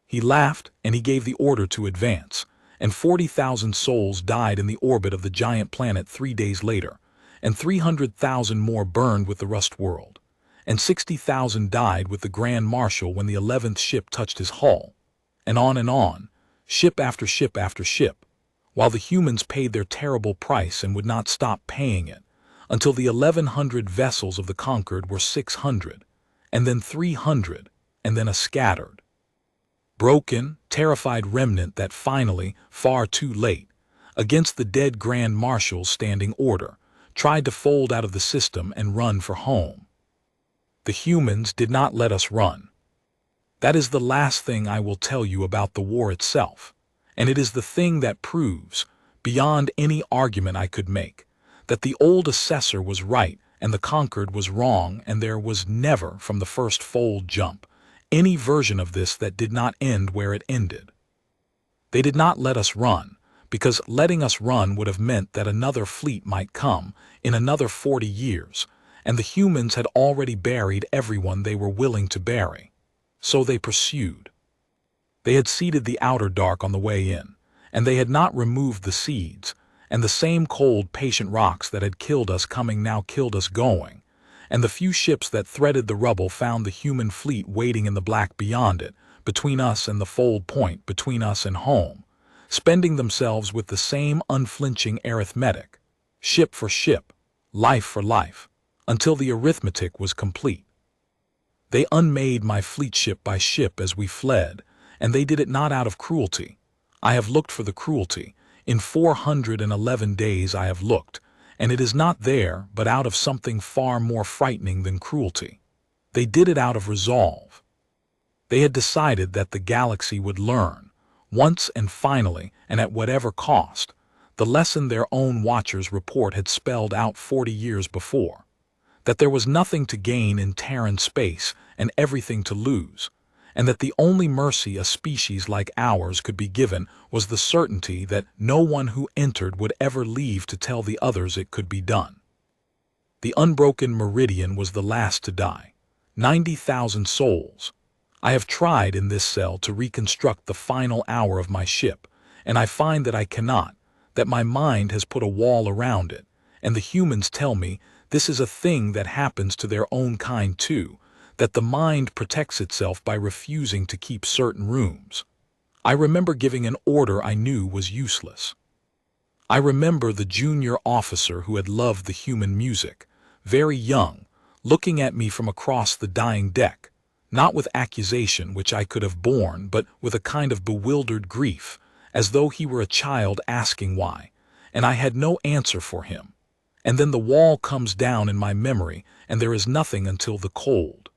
He laughed and he gave the order to advance, and 40,000 souls died in the orbit of the giant planet 3 days later, and 300,000 more burned with the rust world, and 60,000 died with the Grand Marshal when the 11th ship touched his hull, and on, ship after ship after ship, while the humans paid their terrible price and would not stop paying it, until the 1,100 vessels of the Concord were 600, and then 300, and then a scattered, broken, terrified remnant that finally, far too late, against the dead Grand Marshal's standing order, tried to fold out of the system and run for home. The humans did not let us run. That is the last thing I will tell you about the war itself, and it is the thing that proves, beyond any argument I could make, that the old assessor was right and the Concord was wrong, and there was never, from the first fold jump, any version of this that did not end where it ended. They did not let us run, because letting us run would have meant that another fleet might come in another 40 years, and the humans had already buried everyone they were willing to bury. So they pursued. They had seeded the outer dark on the way in, and they had not removed the seeds, and the same cold, patient rocks that had killed us coming now killed us going, and the few ships that threaded the rubble found the human fleet waiting in the black beyond it, between us and the fold point, between us and home, spending themselves with the same unflinching arithmetic, ship for ship, life for life, until the arithmetic was complete. They unmade my fleet ship by ship as we fled, and they did it not out of cruelty. I have looked for the cruelty. In 411 days I have looked, and it is not there, but out of something far more frightening than cruelty. They did it out of resolve. They had decided that the galaxy would learn, once and finally, and at whatever cost, the lesson their own Watcher's report had spelled out 40 years before, that there was nothing to gain in Terran space and everything to lose, and that the only mercy a species like ours could be given was the certainty that no one who entered would ever leave to tell the others it could be done. The unbroken meridian was the last to die. 90,000 souls. I have tried in this cell to reconstruct the final hour of my ship, and I find that I cannot, that my mind has put a wall around it, and the humans tell me this is a thing that happens to their own kind too, that the mind protects itself by refusing to keep certain rooms. I remember giving an order I knew was useless. I remember the junior officer who had loved the human music, very young, looking at me from across the dying deck, not with accusation which I could have borne, but with a kind of bewildered grief, as though he were a child asking why, and I had no answer for him. And then the wall comes down in my memory, and there is nothing until the cold.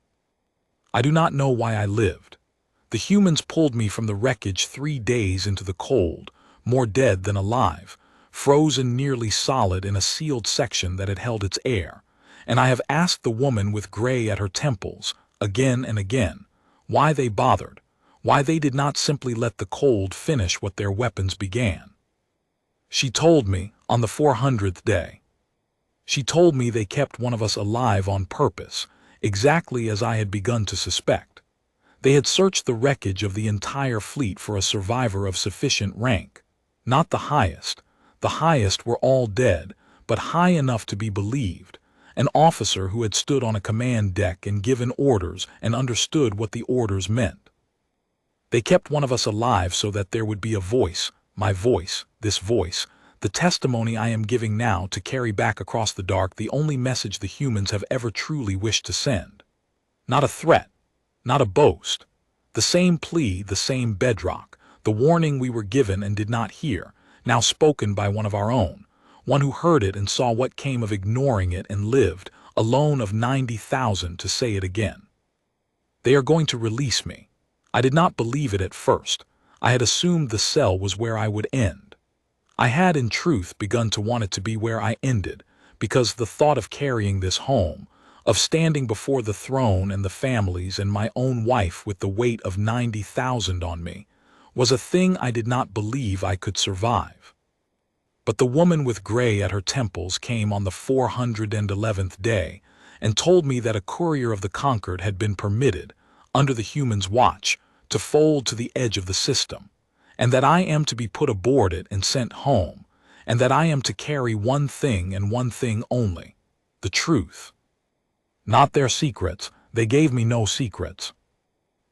I do not know why I lived. The humans pulled me from the wreckage 3 days into the cold, more dead than alive, frozen nearly solid in a sealed section that had held its air, and I have asked the woman with gray at her temples, again and again, why they bothered, why they did not simply let the cold finish what their weapons began. She told me, on the 400th day. She told me they kept one of us alive on purpose, exactly as I had begun to suspect. They had searched the wreckage of the entire fleet for a survivor of sufficient rank, not the highest. The highest were all dead, but high enough to be believed, an officer who had stood on a command deck and given orders and understood what the orders meant. They kept one of us alive so that there would be a voice, my voice, this voice, the testimony I am giving now, to carry back across the dark the only message the humans have ever truly wished to send. Not a threat, not a boast. The same plea, the same bedrock, the warning we were given and did not hear, now spoken by one of our own, one who heard it and saw what came of ignoring it and lived, alone of 90,000 to say it again. They are going to release me. I did not believe it at first. I had assumed the cell was where I would end. I had, in truth, begun to want it to be where I ended, because the thought of carrying this home, of standing before the throne and the families and my own wife with the weight of 90,000 on me, was a thing I did not believe I could survive. But the woman with gray at her temples came on the 411th day and told me that a courier of the Concord had been permitted, under the humans' watch, to fold to the edge of the system, and that I am to be put aboard it and sent home, and that I am to carry one thing and one thing only, the truth. Not their secrets. They gave me no secrets.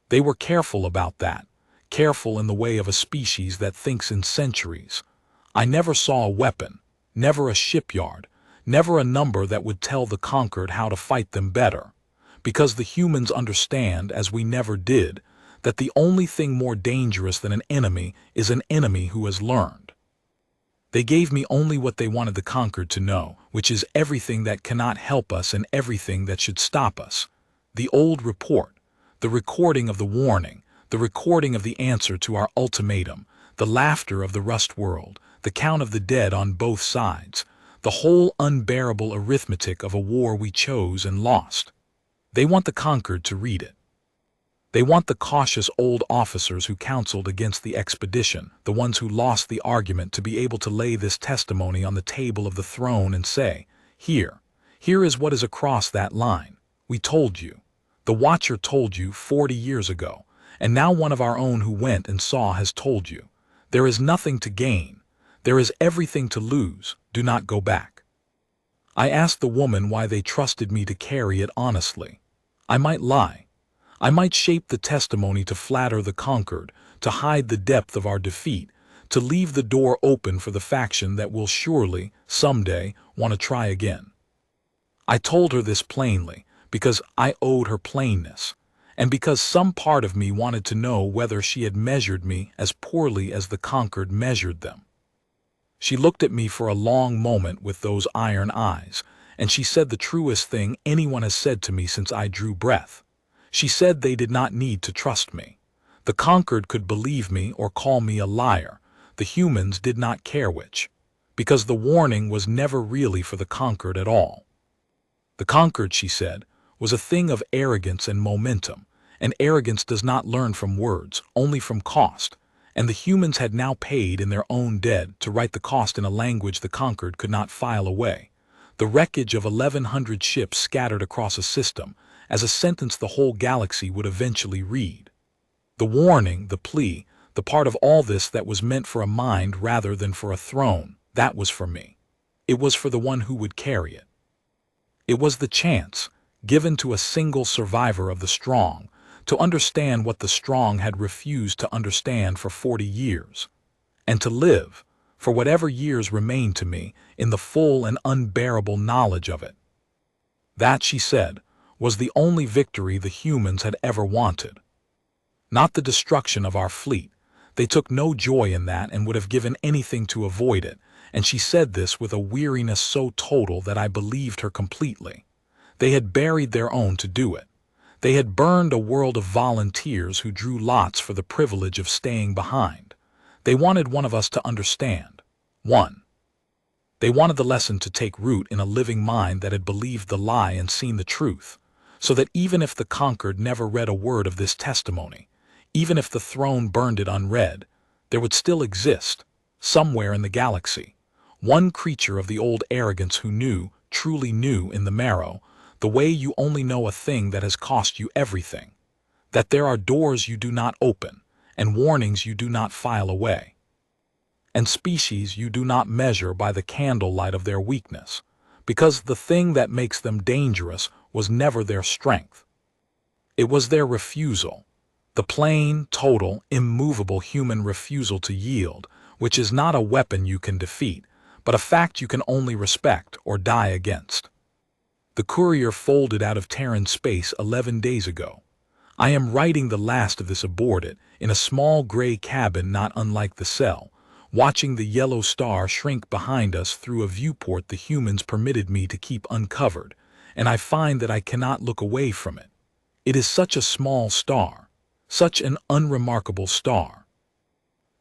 They were careful about that, careful in the way of a species that thinks in centuries. I never saw a weapon, never a shipyard, never a number that would tell the conquered how to fight them better, because the humans understand, as we never did, that the only thing more dangerous than an enemy is an enemy who has learned. They gave me only what they wanted the conquered to know, which is everything that cannot help us and everything that should stop us. The old report, the recording of the warning, the recording of the answer to our ultimatum, the laughter of the rust world, the count of the dead on both sides, the whole unbearable arithmetic of a war we chose and lost. They want the conquered to read it. They want the cautious old officers who counseled against the expedition, the ones who lost the argument, to be able to lay this testimony on the table of the throne and say, here is what is across that line. We told you. The Watcher told you 40 years ago, and now one of our own who went and saw has told you. There is nothing to gain. There is everything to lose. Do not go back. I asked the woman why they trusted me to carry it honestly. I might lie. I might shape the testimony to flatter the conquered, to hide the depth of our defeat, to leave the door open for the faction that will surely, someday, want to try again. I told her this plainly, because I owed her plainness, and because some part of me wanted to know whether she had measured me as poorly as the conquered measured them. She looked at me for a long moment with those iron eyes, and she said the truest thing anyone has said to me since I drew breath. She said they did not need to trust me. The conquered could believe me or call me a liar. The humans did not care which, because the warning was never really for the conquered at all. The conquered, she said, was a thing of arrogance and momentum, and arrogance does not learn from words, only from cost, and the humans had now paid in their own dead to write the cost in a language the conquered could not file away. The wreckage of 1,100 ships scattered across a system, as a sentence the whole galaxy would eventually read. The warning, the plea, the part of all this that was meant for a mind rather than for a throne, that was for me. It was for the one who would carry it. It was the chance, given to a single survivor of the strong, to understand what the strong had refused to understand for 40 years, and to live, for whatever years remained to me, in the full and unbearable knowledge of it. That, she said, was the only victory the humans had ever wanted. Not the destruction of our fleet. They took no joy in that and would have given anything to avoid it, and she said this with a weariness so total that I believed her completely. They had buried their own to do it. They had burned a world of volunteers who drew lots for the privilege of staying behind. They wanted one of us to understand. One. They wanted the lesson to take root in a living mind that had believed the lie and seen the truth, so that even if the conquered never read a word of this testimony, even if the throne burned it unread, there would still exist, somewhere in the galaxy, one creature of the old arrogance who knew, truly knew in the marrow, the way you only know a thing that has cost you everything, that there are doors you do not open, and warnings you do not file away, and species you do not measure by the candlelight of their weakness, because the thing that makes them dangerous was never their strength. It was their refusal, the plain, total, immovable human refusal to yield, which is not a weapon you can defeat, but a fact you can only respect or die against. The courier folded out of Terran space 11 days ago. I am writing the last of this aboard it, in a small gray cabin not unlike the cell, watching the yellow star shrink behind us through a viewport the humans permitted me to keep uncovered, and I find that I cannot look away from it. It is such a small star, such an unremarkable star.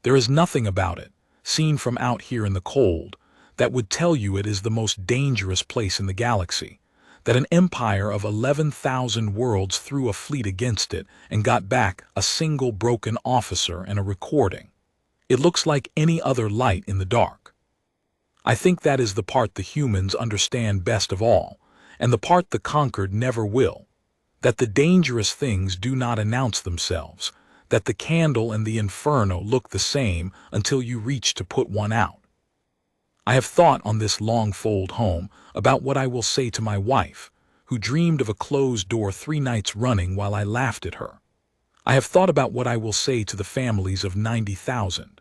There is nothing about it, seen from out here in the cold, that would tell you it is the most dangerous place in the galaxy, that an empire of 11,000 worlds threw a fleet against it and got back a single broken officer and a recording. It looks like any other light in the dark. I think that is the part the humans understand best of all, and the part the conquered never will, that the dangerous things do not announce themselves, that the candle and the inferno look the same until you reach to put one out. I have thought on this long fold home about what I will say to my wife, who dreamed of a closed door 3 nights running while I laughed at her. I have thought about what I will say to the families of 90,000.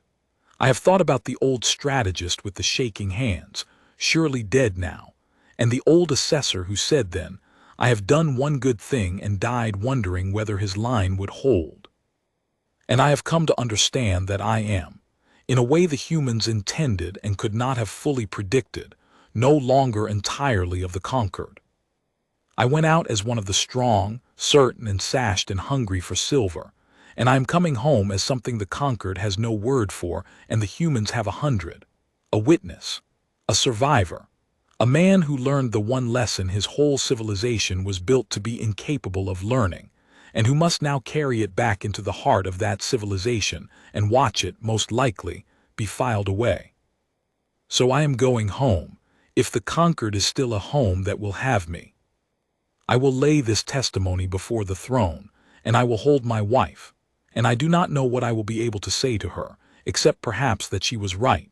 I have thought about the old strategist with the shaking hands, surely dead now, and the old assessor who said then, "I have done one good thing," and died wondering whether his line would hold. And I have come to understand that I am, in a way the humans intended and could not have fully predicted, no longer entirely of the conquered. I went out as one of the strong, certain and sashed and hungry for silver, and I am coming home as something the conquered has no word for and the humans have 100, a witness, a survivor, a man who learned the one lesson his whole civilization was built to be incapable of learning, and who must now carry it back into the heart of that civilization and watch it, most likely, be filed away. So I am going home, if the Concord is still a home that will have me. I will lay this testimony before the throne, and I will hold my wife, and I do not know what I will be able to say to her, except perhaps that she was right,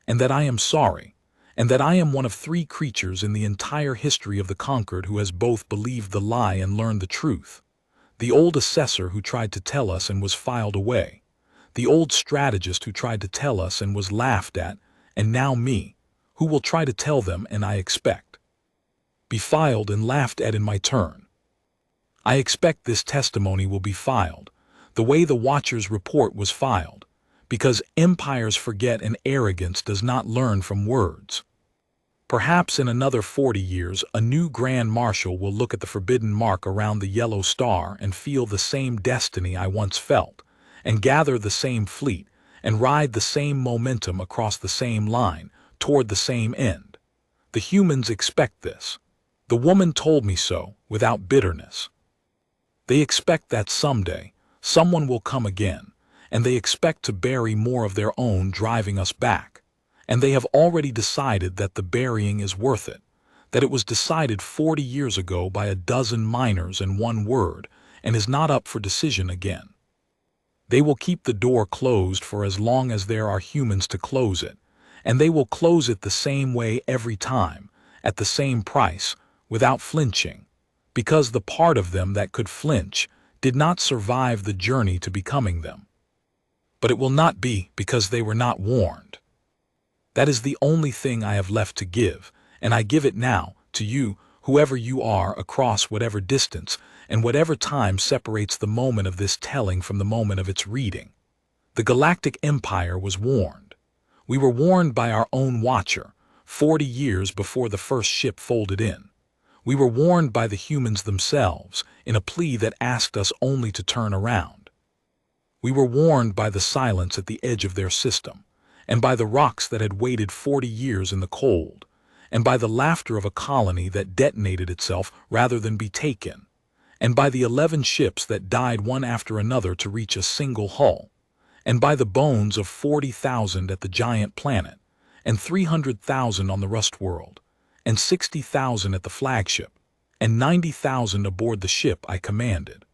and that I am sorry, and that I am one of 3 creatures in the entire history of the Concord who has both believed the lie and learned the truth. The old assessor who tried to tell us and was filed away, the old strategist who tried to tell us and was laughed at, and now me, who will try to tell them and I expect be filed and laughed at in my turn. I expect this testimony will be filed, the way the Watcher's report was filed, because empires forget and arrogance does not learn from words. Perhaps in another 40 years a new Grand Marshal will look at the forbidden mark around the yellow star and feel the same destiny I once felt, and gather the same fleet, and ride the same momentum across the same line, toward the same end. The humans expect this. The woman told me so, without bitterness. They expect that someday, someone will come again, and they expect to bury more of their own driving us back. And they have already decided that the burying is worth it, that it was decided 40 years ago by a dozen miners in one word, and is not up for decision again. They will keep the door closed for as long as there are humans to close it, and they will close it the same way every time, at the same price, without flinching, because the part of them that could flinch did not survive the journey to becoming them. But it will not be because they were not warned. That is the only thing I have left to give, and I give it now, to you, whoever you are, across whatever distance, and whatever time separates the moment of this telling from the moment of its reading. The Galactic Empire was warned. We were warned by our own Watcher, 40 years before the first ship folded in. We were warned by the humans themselves, in a plea that asked us only to turn around. We were warned by the silence at the edge of their system, and by the rocks that had waited 40 years in the cold, and by the laughter of a colony that detonated itself rather than be taken, and by the 11 ships that died one after another to reach a single hull, and by the bones of 40,000 at the giant planet, and 300,000 on the rust world, and 60,000 at the flagship, and 90,000 aboard the ship I commanded.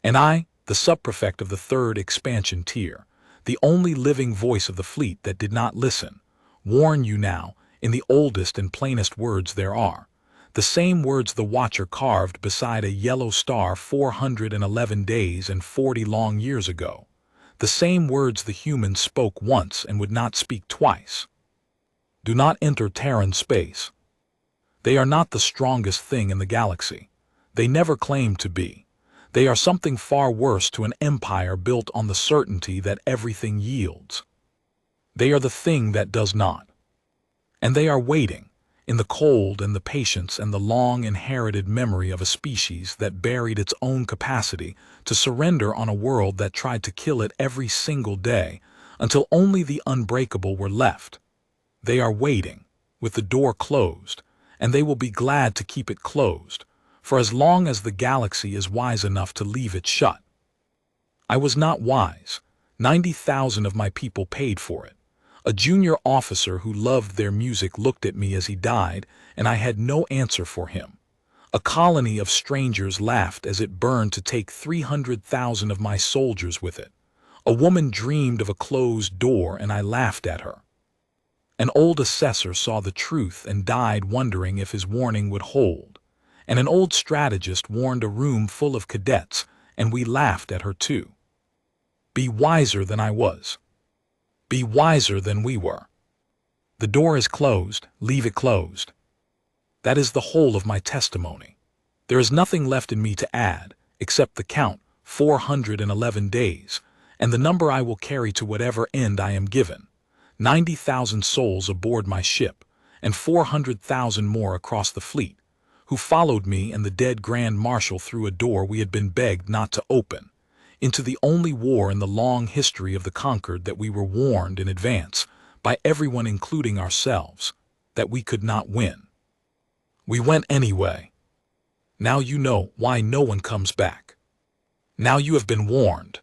And I, the subprefect of the 3rd expansion tier, the only living voice of the fleet that did not listen, warn you now, in the oldest and plainest words there are, the same words the Watcher carved beside a yellow star 411 days and 40 long years ago, the same words the humans spoke once and would not speak twice. Do not enter Terran space. They are not the strongest thing in the galaxy. They never claimed to be. They are something far worse to an empire built on the certainty that everything yields. They are the thing that does not. And they are waiting, in the cold and the patience and the long inherited memory of a species that buried its own capacity to surrender on a world that tried to kill it every single day until only the unbreakable were left. They are waiting, with the door closed, and they will be glad to keep it closed, for as long as the galaxy is wise enough to leave it shut. I was not wise. 90,000 of my people paid for it. A junior officer who loved their music looked at me as he died, and I had no answer for him. A colony of strangers laughed as it burned to take 300,000 of my soldiers with it. A woman dreamed of a closed door, and I laughed at her. An old assessor saw the truth and died wondering if his warning would hold. And an old strategist warned a room full of cadets, and we laughed at her too. Be wiser than I was. Be wiser than we were. The door is closed, leave it closed. That is the whole of my testimony. There is nothing left in me to add, except the count, 411 days, and the number I will carry to whatever end I am given. 90,000 souls aboard my ship, and 400,000 more across the fleet, who followed me and the dead Grand Marshal through a door we had been begged not to open, into the only war in the long history of the Concord that we were warned in advance, by everyone including ourselves, that we could not win. We went anyway. Now you know why no one comes back. Now you have been warned.